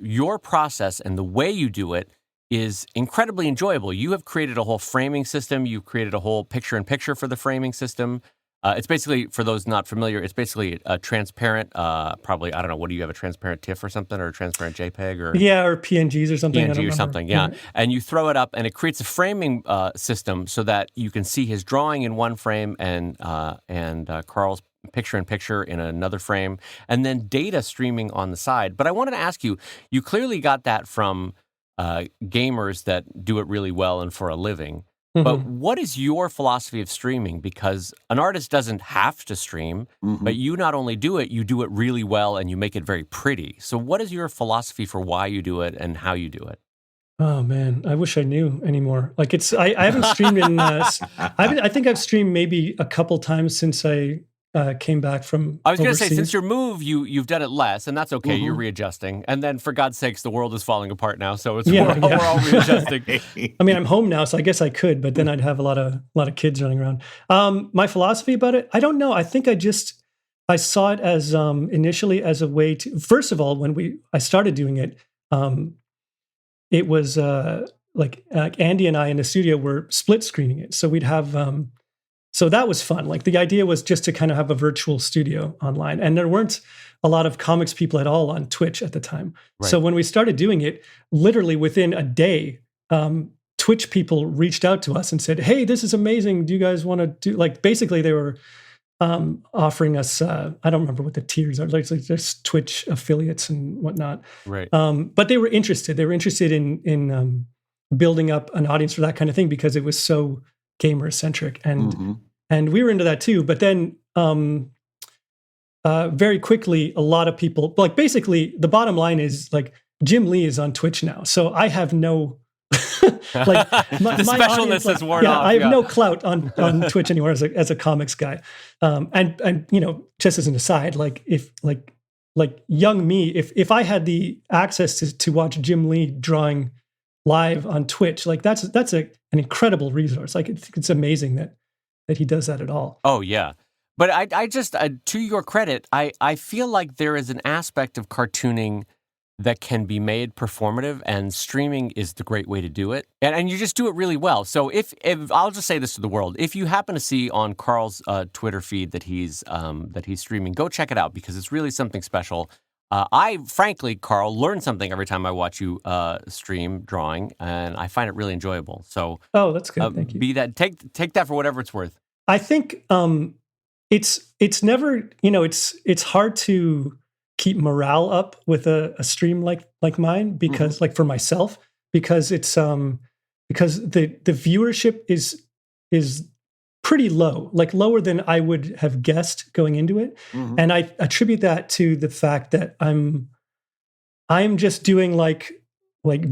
Your process and the way you do it is incredibly enjoyable. You have created a whole framing system. You've created a whole picture-in-picture for the framing system. It's basically, for those not familiar, it's basically a transparent, probably, I don't know, what do you have, a transparent TIFF or something, or a transparent JPEG? Or PNGs or something. PNG or something, yeah. Right. And you throw it up, and it creates a framing system so that you can see his drawing in one frame and Karl's picture-in-picture in another frame, and then data streaming on the side. But I wanted to ask you, you clearly got that from gamers that do it really well and for a living. But what is your philosophy of streaming? Because an artist doesn't have to stream, but you not only do it, you do it really well, and you make it very pretty. So what is your philosophy for why you do it and how you do it? Oh, man, I wish I knew anymore. Like, I haven't streamed in, I think I've streamed maybe a couple times since I came back from I was going to say, since your move, you've done it less, and that's okay. You're readjusting. And then, for God's sakes, the world is falling apart now, so we're all readjusting. I mean, I'm home now, so I guess I could, but then I'd have a lot of kids running around. My philosophy about it, I don't know. I think I saw it as initially as a way to, first of all, when I started doing it, it was like Andy and I in the studio were split screening it. So we'd have... So that was fun. Like, the idea was just to kind of have a virtual studio online. And there weren't a lot of comics people at all on Twitch at the time. Right. So when we started doing it, literally within a day, Twitch people reached out to us and said, "Hey, this is amazing. Do you guys want to do?" Like, basically, they were offering us. I don't remember what the tiers are. Like just Twitch affiliates and whatnot. Right. But they were interested. They were interested in building up an audience for that kind of thing because it was so gamer centric, and we were into that too. But then very quickly, a lot of people, like, basically the bottom line is, like, Jim Lee is on Twitch now, so I have no like the specialness has worn off. I have no clout on Twitch anymore as a comics guy. And you know, just as an aside, like, if like young me, if I had the access to watch Jim Lee drawing live on Twitch, like, that's an incredible resource. Like, it's amazing that he does that at all. Oh yeah. But I just, to your credit, I feel like there is an aspect of cartooning that can be made performative, and streaming is the great way to do it. And you just do it really well. So if I'll just say this to the world, if you happen to see on Karl's Twitter feed that he's streaming, go check it out, because it's really something special. I, frankly, Karl, learn something every time I watch you stream drawing, and I find it really enjoyable. So, that's good. Thank you. Take that for whatever it's worth. I think it's never, you know, it's hard to keep morale up with a stream like mine, because like, for myself, because it's because the viewership is pretty low, like lower than I would have guessed going into it. And I attribute that to the fact that I'm just doing like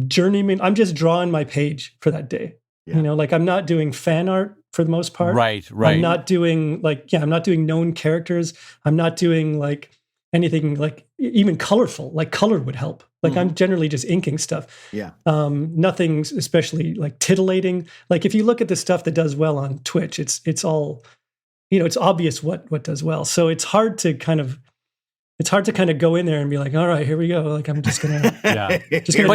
journeyman. I'm just drawing my page for that day. Yeah. You know, like, I'm not doing fan art for the most part. Right. I'm not doing I'm not doing known characters. I'm not doing like anything like even colorful, like color would help. Like, I'm generally just inking stuff. Yeah. Nothing especially like titillating. Like, if you look at the stuff that does well on Twitch, it's all, you know, it's obvious what does well. So it's hard to kind of go in there and be like, all right, here we go. Like, I'm just gonna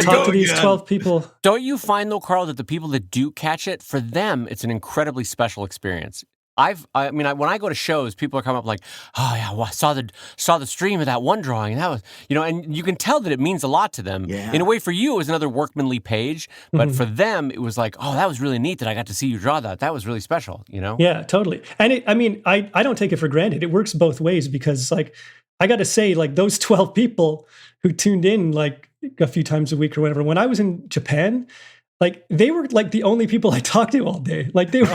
talk to these 12 people. Don't you find, though, Karl, that the people that do catch it, for them, it's an incredibly special experience? I mean, when I go to shows, people are coming up like, "Oh yeah, well, I saw the stream of that one drawing, and that was," you know, and you can tell that it means a lot to them. Yeah. In a way, for you, it was another workmanly page, but for them, it was like, "Oh, that was really neat that I got to see you draw that. That was really special," you know? Yeah, totally. And I don't take it for granted. It works both ways, because, like, I got to say, like, those 12 people who tuned in like a few times a week or whatever, when I was in Japan, like, they were like the only people I talked to all day. Like, they were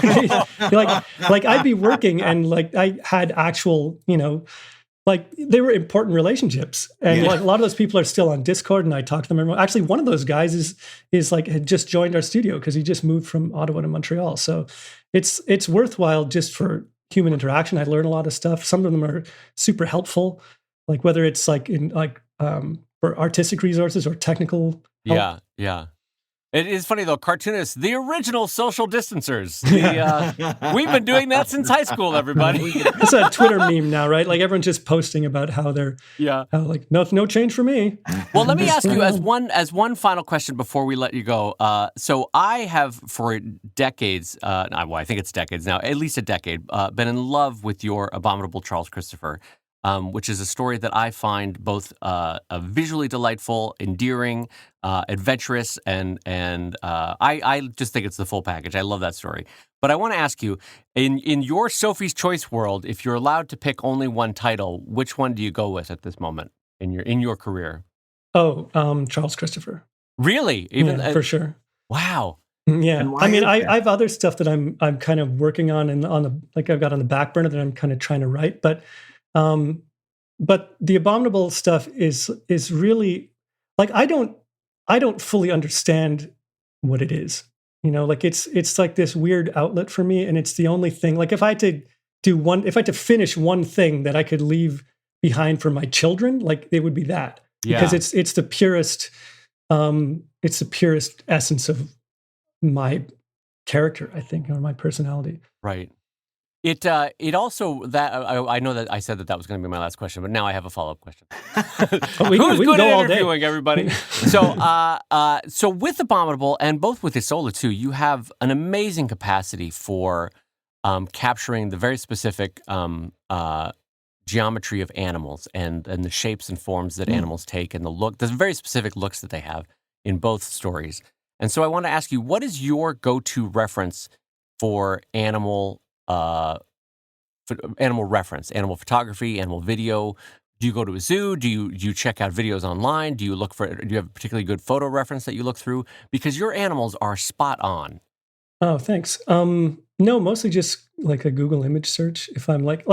like I'd be working, and like, I had actual, you know, like, they were important relationships. And like, a lot of those people are still on Discord, and I talk to them every. Actually, one of those guys is like, had just joined our studio because he just moved from Ottawa to Montreal. So it's worthwhile just for human interaction. I learn a lot of stuff. Some of them are super helpful, like whether it's like in like for artistic resources or technical help. Yeah. It is funny, though, cartoonists, the original social distancers. We've been doing that since high school, everybody. It's a Twitter meme now, right? Like, everyone's just posting about how they're how, like, no change for me. Well, let me ask you as one final question before we let you go. So I have, for decades, I think it's decades now, at least a decade, been in love with your Abominable Charles Christopher. Which is a story that I find both visually delightful, endearing, adventurous, and I just think it's the full package. I love that story. But I want to ask you, in your Sophie's Choice world, if you're allowed to pick only one title, which one do you go with at this moment in your career? Oh, Charles Christopher. Really? Even for sure. Wow. Yeah, I mean, I have other stuff that I'm kind of working on, and I've got on the back burner that I'm kind of trying to write, but the Abominable stuff is really, like, I don't fully understand what it is, you know, like, it's like this weird outlet for me, and it's the only thing, like, if I had to finish one thing that I could leave behind for my children, like, it would be that, because it's the purest essence of my character, I think, or my personality. Right. It also, that I know that I said that was going to be my last question, but now I have a follow-up question. we Who's can good go at all day. interviewing, everybody? So with Abominable, and both with Isola too, you have an amazing capacity for capturing the very specific geometry of animals and the shapes and forms that animals take, and the very specific looks that they have in both stories. And so I want to ask you, what is your go-to reference for animal reference, animal photography, animal video? Do you go to a zoo? Do you check out videos online? Do you have a particularly good photo reference that you look through? Because your animals are spot on. Oh, thanks. No, mostly just like a Google image search. If I'm like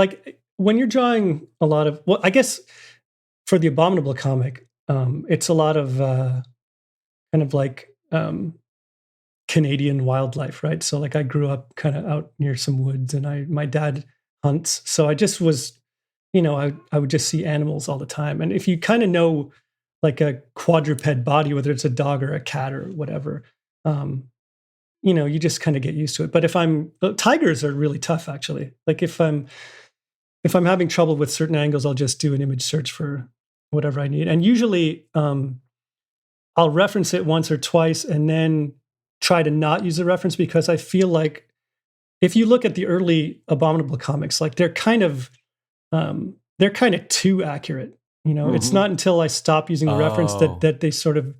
when you're drawing a lot of, well, I guess for the Abominable comic, it's a lot of kind of like Canadian wildlife, right? So like I grew up kind of out near some woods, and my dad hunts, so I just was, I would just see animals all the time. And if you kind of know like a quadruped body, whether it's a dog or a cat or whatever, you just kind of get used to it. But tigers are really tough, actually. Like if I'm having trouble with certain angles, I'll just do an image search for whatever I need. And usually I'll reference it once or twice and then try to not use the reference, because I feel like if you look at the early Abominable comics, like they're kind of too accurate. It's not until I stop using the reference that they sort of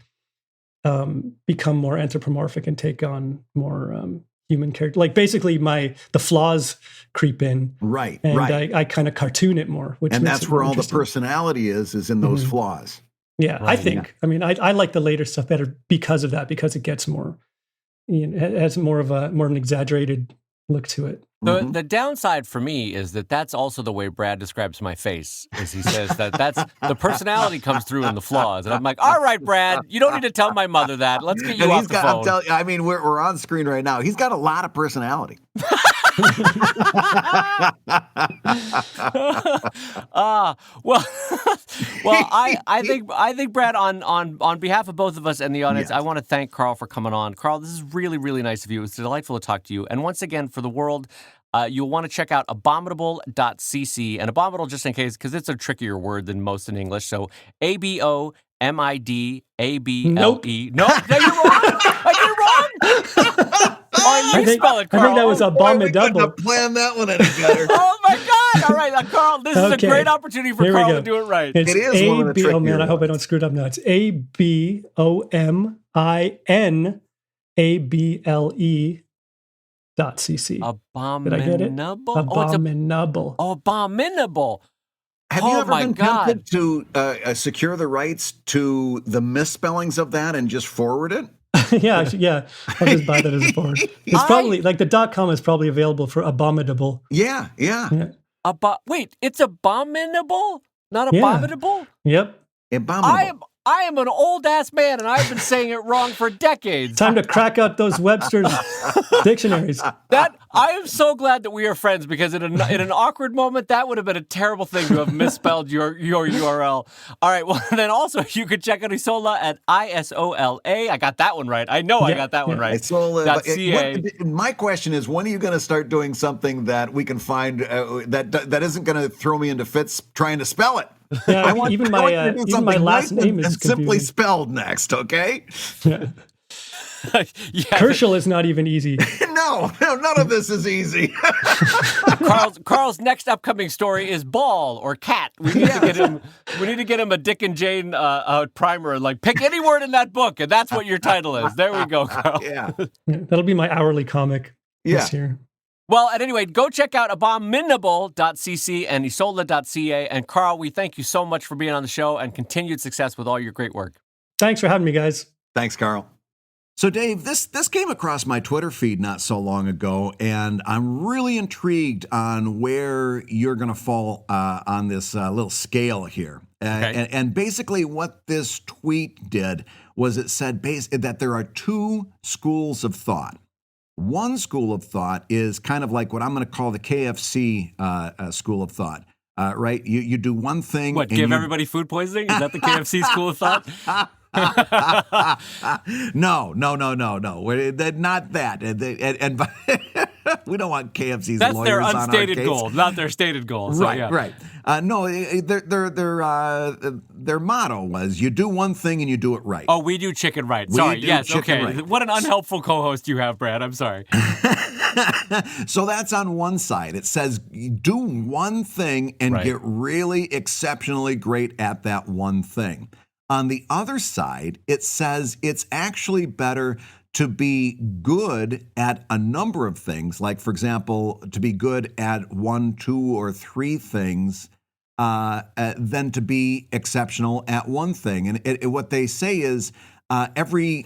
become more anthropomorphic and take on more human character. Like basically the flaws creep in. Right. And right. I kind of cartoon it more, and that's where all the personality is in those flaws. Yeah, right, I think. Yeah. I mean, I like the later stuff better because of that, because it gets more, it has more of an exaggerated look to it. The downside for me is that's also the way Brad describes my face, is he says that's the personality comes through in the flaws. And I'm like, all right, Brad, you don't need to tell my mother that. Let's get you off the phone. We're on screen right now. He's got a lot of personality. I think Brad, on behalf of both of us and the audience, I want to thank Karl for coming on. Karl, this is really, really nice of you. It's delightful to talk to you. And once again, for the world, you'll want to check out abominable.cc. And abominable, just in case, because it's a trickier word than most in English. So ABOMIDABLE. Nope. No, you're wrong. Are you wrong? You spell it, Karl. I think that was abominable. We couldn't have planned that one any better. Oh my God! All right, Karl, this is a great opportunity for Karl to do it right. It is one of the trickier Oh man, I hope I don't screw it up now. It's ABOMINABLE.cc. Abominable. Did I get it? Abominable. Abominable. Have you ever been tempted to secure the rights to the misspellings of that and just forward it? Yeah. I'll just buy that as a forward. It's probably like the .com is probably available for abominable. Yeah. Wait, it's abominable, not abominable? Yep. Abominable. I am an old ass man, and I've been saying it wrong for decades. Time to crack out those Webster's dictionaries. I am so glad that we are friends, because in an awkward moment, that would have been a terrible thing to have misspelled your URL. All right, well, then also you could check out Isola at ISOLA. I got that one right. I know I got that one right. Isola.ca. My question is, when are you going to start doing something that we can find that isn't going to throw me into fits trying to spell it? Yeah, even my last name is simply spelled next, okay? Yeah. Kerschl is not even easy. No, none of this is easy. Karl's next upcoming story is ball or cat. We need to get him a Dick and Jane primer. Like, pick any word in that book, and that's what your title is. There we go, Karl. Yeah. That'll be my hourly comic this year. Well, at any rate, go check out abominable.cc and isola.ca. And Karl, we thank you so much for being on the show, and continued success with all your great work. Thanks for having me, guys. Thanks, Karl. So, Dave, this came across my Twitter feed not so long ago, and I'm really intrigued on where you're going to fall on this little scale here. Okay. And basically what this tweet did was it said that there are two schools of thought. One school of thought is kind of like what I'm going to call the KFC school of thought, right? You do one thing. What, give everybody food poisoning? Is that the KFC school of thought? No. Not that. And we don't want KFC's That's lawyers their on our unstated case. goal, not their stated goal. So, Right. No, their motto was, you do one thing and you do it right. Oh, we do chicken right. Sorry. Yes. Okay. Right. What an unhelpful co-host you have, Brad. I'm sorry. So that's on one side. It says do one thing and get really exceptionally great at that one thing. On the other side, it says it's actually better to be good at a number of things, like, for example, to be good at 1, 2, or 3 things, than to be exceptional at one thing. And what they say is every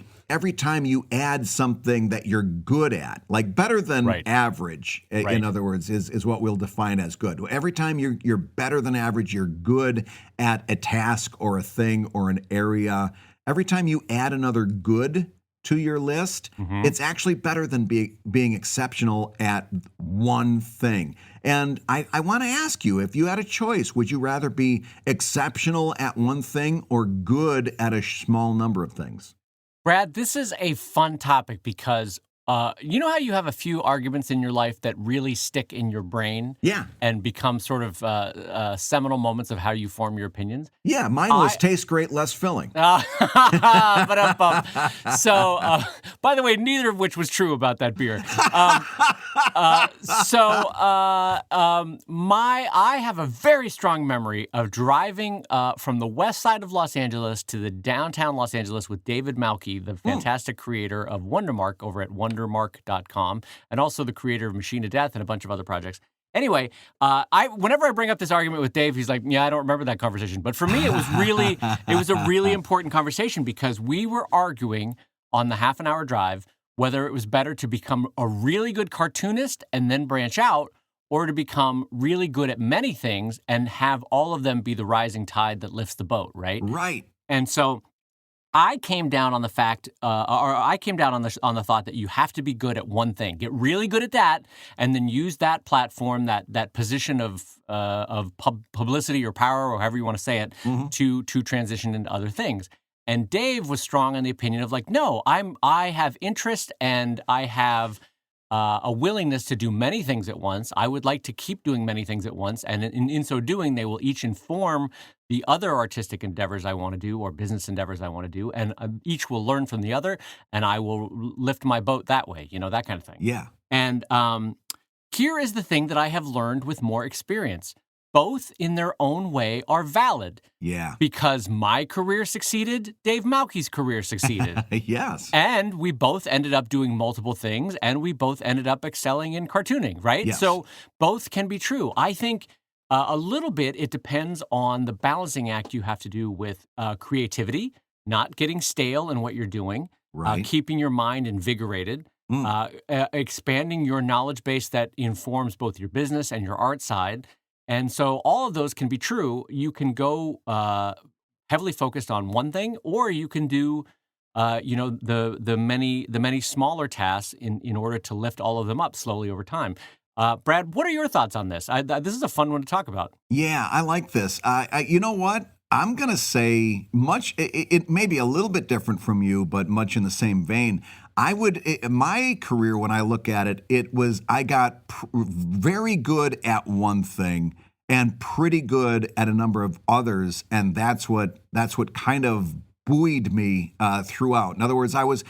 time you add something that you're good at, like better than average, in other words, is what we'll define as good. Every time you're better than average, you're good at a task or a thing or an area. Every time you add another good to your list, it's actually better than being exceptional at one thing. And I want to ask you, if you had a choice, would you rather be exceptional at one thing or good at a small number of things? Brad, this is a fun topic because you know how you have a few arguments in your life that really stick in your brain? Yeah. And become sort of seminal moments of how you form your opinions? Yeah, mine was taste great, less filling. So, by the way, neither of which was true about that beer. I have a very strong memory of driving from the west side of Los Angeles to the downtown Los Angeles with David Malky, the fantastic creator of Wondermark over at wondermark.com, and also the creator of Machine of Death and a bunch of other projects. Anyway, whenever I bring up this argument with Dave, he's like, yeah, I don't remember that conversation. But for me, it was a really important conversation because we were arguing on the half-an-hour drive whether it was better to become a really good cartoonist and then branch out, or to become really good at many things and have all of them be the rising tide that lifts the boat, right? Right. And so I came down on the fact, on the thought that you have to be good at one thing. Get really good at that, and then use that platform, that position of publicity or power, or however you want to say it, to transition into other things. And Dave was strong on the opinion of like, no, I have interest and I have a willingness to do many things at once. I would like to keep doing many things at once, and in so doing, they will each inform the other artistic endeavors I want to do or business endeavors I want to do, and each will learn from the other, and I will lift my boat that way, that kind of thing. Yeah. And here is the thing that I have learned with more experience. Both in their own way are valid. Yeah. Because my career succeeded, Dave Malky's career succeeded. Yes. And we both ended up doing multiple things, and we both ended up excelling in cartooning, right? Yes. So both can be true. I think a little bit it depends on the balancing act you have to do with creativity, not getting stale in what you're doing, right. Keeping your mind invigorated, expanding your knowledge base that informs both your business and your art side. And so all of those can be true. You can go heavily focused on one thing, or you can do, the many smaller tasks in order to lift all of them up slowly over time. Brad, what are your thoughts on this? This is a fun one to talk about. Yeah, I like this. You know what? I'm going to say it may be a little bit different from you, but much in the same vein. My career, when I look at it, I got very good at one thing and pretty good at a number of others. And that's what kind of buoyed me throughout. In other words, I was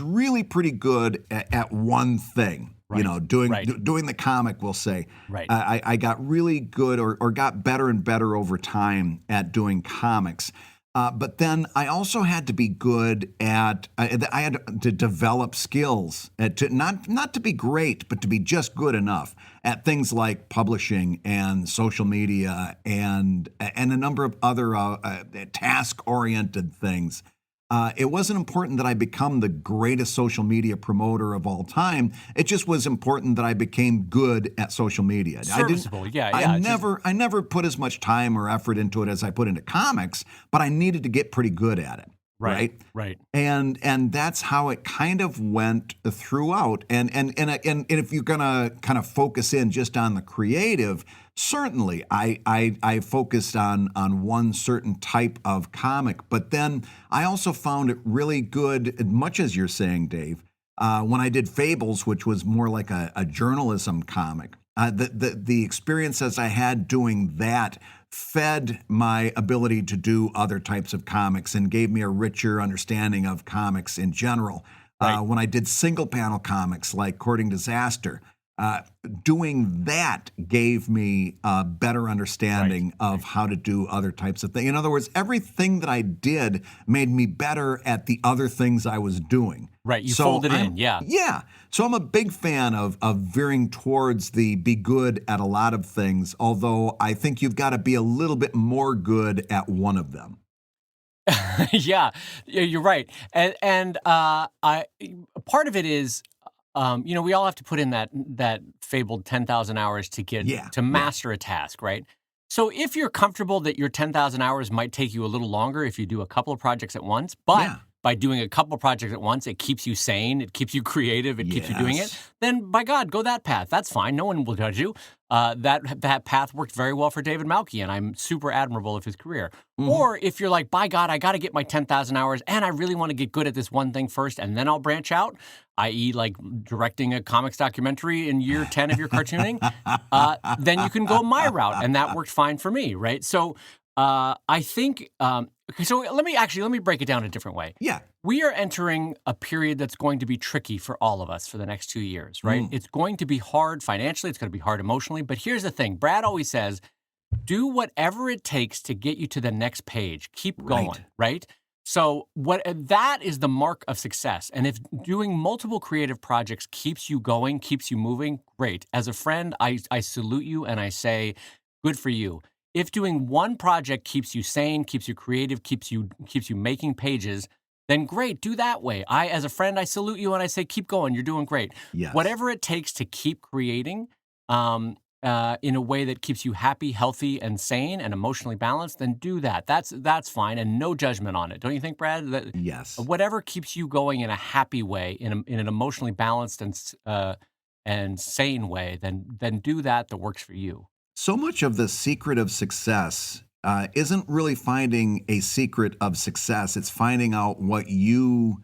really pretty good at one thing. Right. Doing the comic, we'll say. Right. I got really good or got better and better over time at doing comics. But then I also had to be good at, I had to develop skills, not to be great, but to be just good enough at things like publishing and social media and a number of other task-oriented things. It wasn't important that I become the greatest social media promoter of all time. It just was important that I became good at social media. Serviceable, I never put as much time or effort into it as I put into comics, but I needed to get pretty good at it. Right. And that's how it kind of went throughout. And if you're gonna kind of focus in just on the creative, certainly I focused on one certain type of comic, but then I also found it really good, much as you're saying, Dave, when I did Fables, which was more like a journalism comic. The experiences I had doing that fed my ability to do other types of comics and gave me a richer understanding of comics in general. Right. When I did single panel comics like Courting Disaster, doing that gave me a better understanding of how to do other types of things. In other words, everything that I did made me better at the other things I was doing. Right, you folded in, yeah. Yeah. So I'm a big fan of veering towards the be good at a lot of things, although I think you've got to be a little bit more good at one of them. Yeah, you're right. And part of it is, we all have to put in that fabled 10,000 hours to get to master a task, right? So if you're comfortable that your 10,000 hours might take you a little longer if you do a couple of projects at once, but by doing a couple of projects at once, it keeps you sane, it keeps you creative, it keeps you doing it, then by God, go that path. That's fine. No one will judge you. That path worked very well for David Malky, and I'm super admirable of his career. Or if you're like, by God, I got to get my 10,000 hours, and I really want to get good at this one thing first, and then I'll branch out, i.e. like directing a comics documentary in year 10 of your cartooning, then you can go my route, and that worked fine for me, right? So I think... so let me break it down a different way. Yeah. We are entering a period that's going to be tricky for all of us for the next 2 years, right? It's going to be hard financially. It's going to be hard emotionally. But here's the thing. Brad always says, do whatever it takes to get you to the next page. Keep going, right? So that is the mark of success. And if doing multiple creative projects keeps you going, keeps you moving, great. As a friend, I salute you and I say, good for you. If doing one project keeps you sane, keeps you creative, keeps you making pages, then great, do that way. As a friend, I salute you and I say, keep going, you're doing great. Yes. Whatever it takes to keep creating in a way that keeps you happy, healthy, and sane and emotionally balanced, then do that. That's fine, and no judgment on it. Don't you think, Brad? Yes. Whatever keeps you going in a happy way, in an emotionally balanced and sane way, then do that works for you. So much of the secret of success isn't really finding a secret of success. It's finding out what you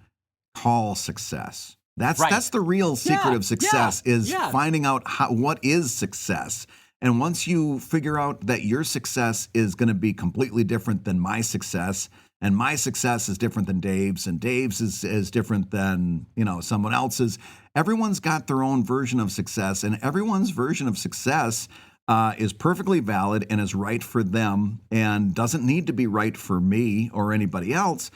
call success. That's the real secret of success is finding out what is success. And once you figure out that your success is going to be completely different than my success, and my success is different than Dave's, and Dave's is different than someone else's, everyone's got their own version of success, and everyone's version of success is perfectly valid and is right for them and doesn't need to be right for me or anybody else.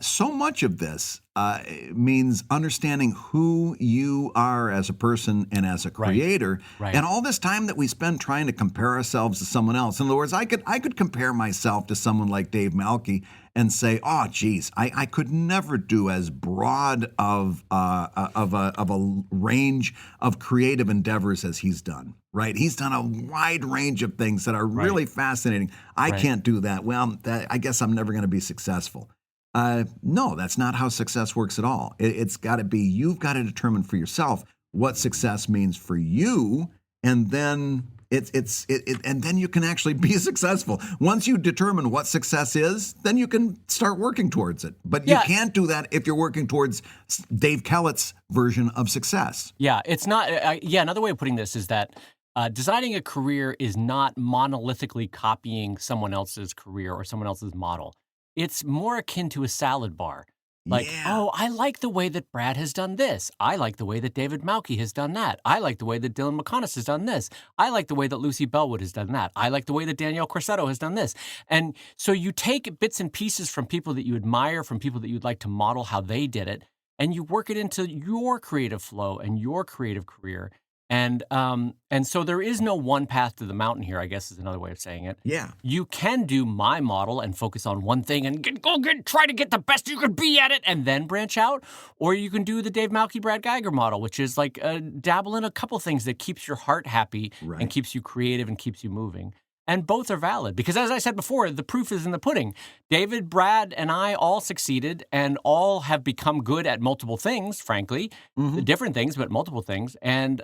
So much of this means understanding who you are as a person and as a creator. Right. And all this time that we spend trying to compare ourselves to someone else. In other words, I could compare myself to someone like Dave Malky and say, oh, geez, I could never do as broad of a range of creative endeavors as he's done. Right. He's done a wide range of things that are really fascinating. I can't do that. Well, I guess I'm never going to be successful. No, that's not how success works at all. It's got to be, you've got to determine for yourself what success means for you, and then and then you can actually be successful. Once you determine what success is, then you can start working towards it. But you can't do that if you're working towards Dave Kellett's version of success. Yeah, it's not. Another way of putting this is that designing a career is not monolithically copying someone else's career or someone else's model. It's more akin to a salad bar. Like, oh, I like the way that Brad has done this. I like the way that David Malky has done that. I like the way that Dylan McConis has done this. I like the way that Lucy Bellwood has done that. I like the way that Danielle Corsetto has done this. And so you take bits and pieces from people that you admire, from people that you'd like to model how they did it, and you work it into your creative flow and your creative career. And so there is no one path to the mountain here, I guess is another way of saying it. Yeah. You can do my model and focus on one thing and try to get the best you could be at it and then branch out. Or you can do the Dave Malky, Brad Geiger model, which is like dabble in a couple things that keeps your heart happy and keeps you creative and keeps you moving. And both are valid because, as I said before, the proof is in the pudding. David, Brad, and I all succeeded and all have become good at multiple things, frankly, different things, but multiple things. And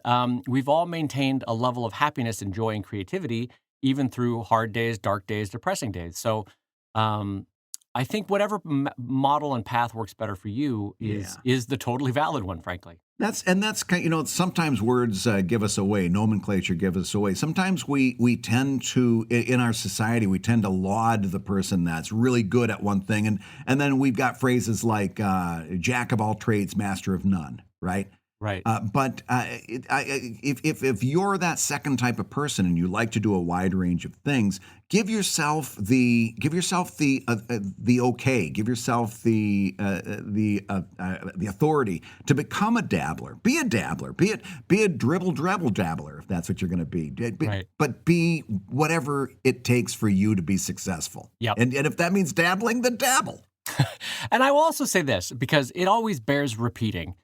we've all maintained a level of happiness and joy and creativity, even through hard days, dark days, depressing days. So I think whatever model and path works better for you is the totally valid one, frankly. That's kind of, sometimes words give us away, nomenclature gives us away. Sometimes we tend to, in our society, we tend to laud the person that's really good at one thing. And then we've got phrases like jack of all trades, master of none, right? Right. But if you're that second type of person and you like to do a wide range of things, give yourself the okay, give yourself the authority to become a dabbler. Be a dabbler. Be a dribble dabbler if that's what you're going to be. Right. But be whatever it takes for you to be successful. Yep. And if that means dabbling, then dabble. And I will also say this, because it always bears repeating.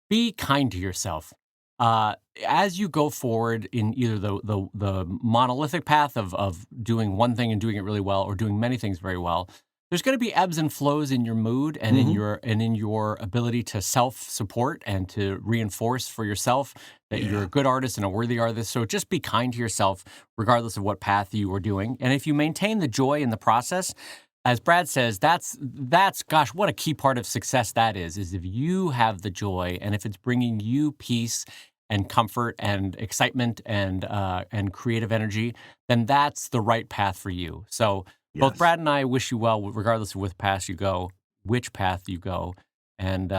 Be kind to yourself. As you go forward in either the monolithic path of doing one thing and doing it really well, or doing many things very well, there's going to be ebbs and flows in your mood and in your ability to self-support and to reinforce for yourself that you're a good artist and a worthy artist. So just be kind to yourself, regardless of what path you are doing. And if you maintain the joy in the process, as Brad says, that's gosh, what a key part of success that is if you have the joy and if it's bringing you peace and comfort and excitement and creative energy, then that's the right path for you. So both Brad and I wish you well, regardless of which path you go, and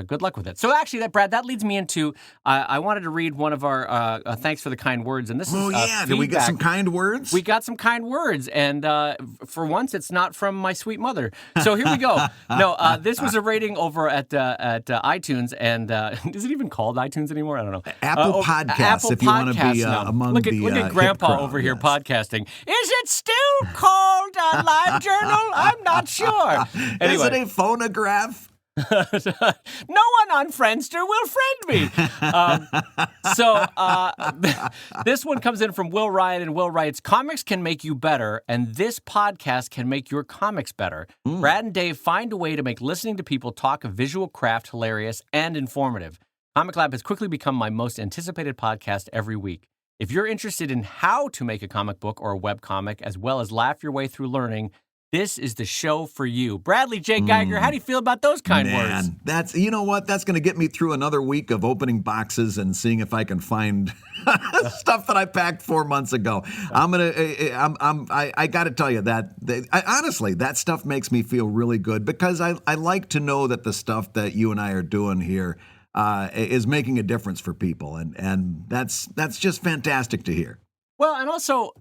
good luck with it. So actually, Brad, that leads me into, I wanted to read one of our thanks for the kind words. And this is feedback. Did we get some kind words? We got some kind words. And for once, it's not from my sweet mother. So here we go. No, this was a rating over at iTunes. And is it even called iTunes anymore? I don't know. Apple Podcasts, if you want to be among look at Grandpa over here podcasting. Is it still called LiveJournal? I'm not sure. Anyway. Is it a phonograph? No one on Friendster will friend me. This one comes in from Will Ryan, and Will writes, comics can make you better, and this podcast can make your comics better. Brad and Dave find a way to make listening to people talk a visual craft hilarious and informative. ComicLab has quickly become my most anticipated podcast every week. If you're interested in how to make a comic book or a webcomic, as well as laugh your way through learning, this is the show for you. Bradley J. Geiger, how do you feel about those kind words? That's, you know what? That's going to get me through another week of opening boxes and seeing if I can find stuff that I packed 4 months ago. I got to tell you that honestly, that stuff makes me feel really good, because I like to know that the stuff that you and I are doing here is making a difference for people, and that's just fantastic to hear. Well, and also,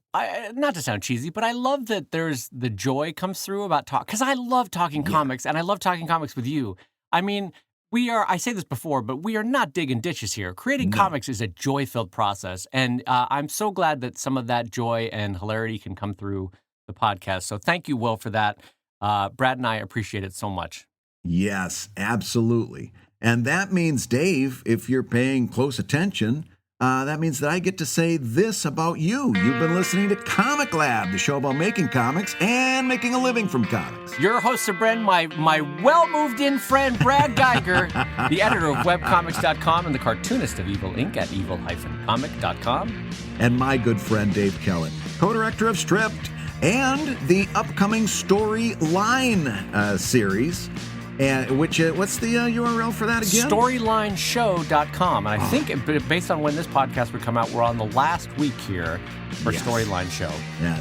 not to sound cheesy, but I love that there's the joy comes through about talk, because I love talking comics, and I love talking comics with you. I mean, I say this before, but we are not digging ditches here. Creating comics is a joy-filled process, and I'm so glad that some of that joy and hilarity can come through the podcast. So thank you, Will, for that. Brad and I appreciate it so much. Yes, absolutely. And that means, Dave, if you're paying close attention, that means that I get to say this about you. You've been listening to ComicLab, the show about making comics and making a living from comics. Your host, Sir Bren, my well-moved-in friend, Brad Geiger, the editor of webcomics.com and the cartoonist of Evil Inc. at evil-comic.com. And my good friend, Dave Kellett, co-director of Stripped and the upcoming Storyline series. And what's the URL for that again? StorylineShow.com. And I think based on when this podcast would come out, we're on the last week here for Storyline Show. Yeah,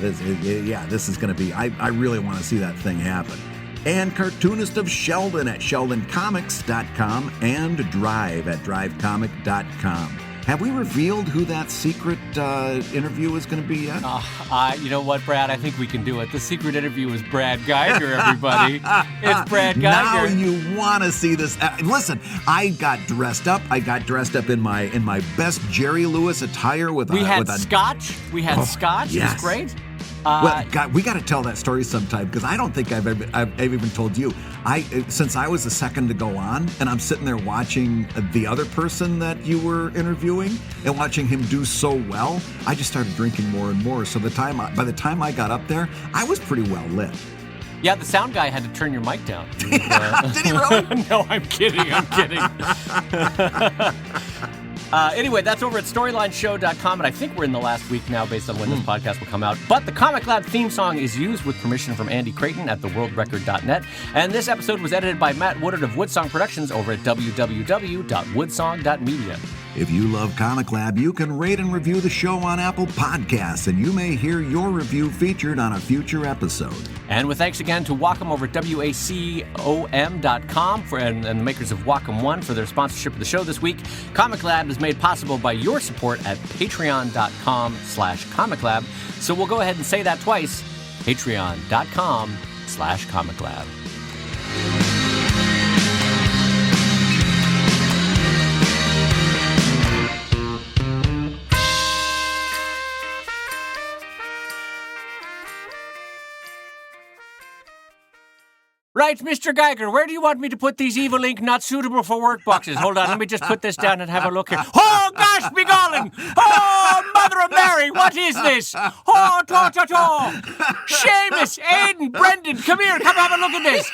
this is going to be, I really want to see that thing happen. And cartoonist of Sheldon at SheldonComics.com and Drive at DriveComic.com. Have we revealed who that secret interview is going to be yet? You know what, Brad? I think we can do it. The secret interview is Brad Geiger, everybody. It's Brad Geiger. Now you want to see this. Listen, I got dressed up. in my best Jerry Lewis attire with scotch. We had scotch. Yes. It was great. God, we got to tell that story sometime, because I don't think I've even told you. Since I was the second to go on, and I'm sitting there watching the other person that you were interviewing and watching him do so well, I just started drinking more and more. So by the time I got up there, I was pretty well lit. Yeah, the sound guy had to turn your mic down. Did he really? No, I'm kidding. Anyway, that's over at StorylineShow.com, and I think we're in the last week now based on when this podcast will come out. But the ComicLab theme song is used with permission from Andy Creighton at theworldrecord.net, and this episode was edited by Matt Woodard of Woodsong Productions over at www.woodsong.media. If you love ComicLab, you can rate and review the show on Apple Podcasts, and you may hear your review featured on a future episode. And with thanks again to Wacom over at wacom.com and the makers of Wacom One for their sponsorship of the show this week. ComicLab is made possible by your support at patreon.com/ComicLab. So we'll go ahead and say that twice, patreon.com/ComicLab. Right, Mr. Geiger, where do you want me to put these evil ink not suitable for work boxes? Hold on, let me just put this down and have a look here. Oh, gosh, begolling! Oh, Mother of Mary, what is this? Oh, Seamus, Aidan, Brendan, come here, come have a look at this.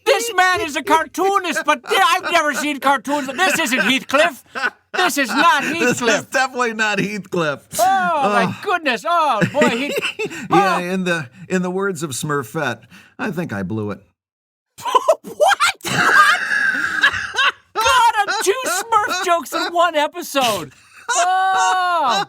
This man is a cartoonist, but I've never seen cartoons. This isn't Heathcliff. This is not Heathcliff. This is definitely not Heathcliff. Oh, my goodness. Oh, boy. Yeah, in the words of Smurfette, I think I blew it. What? God, I'm 2 Smurf jokes in one episode. Oh.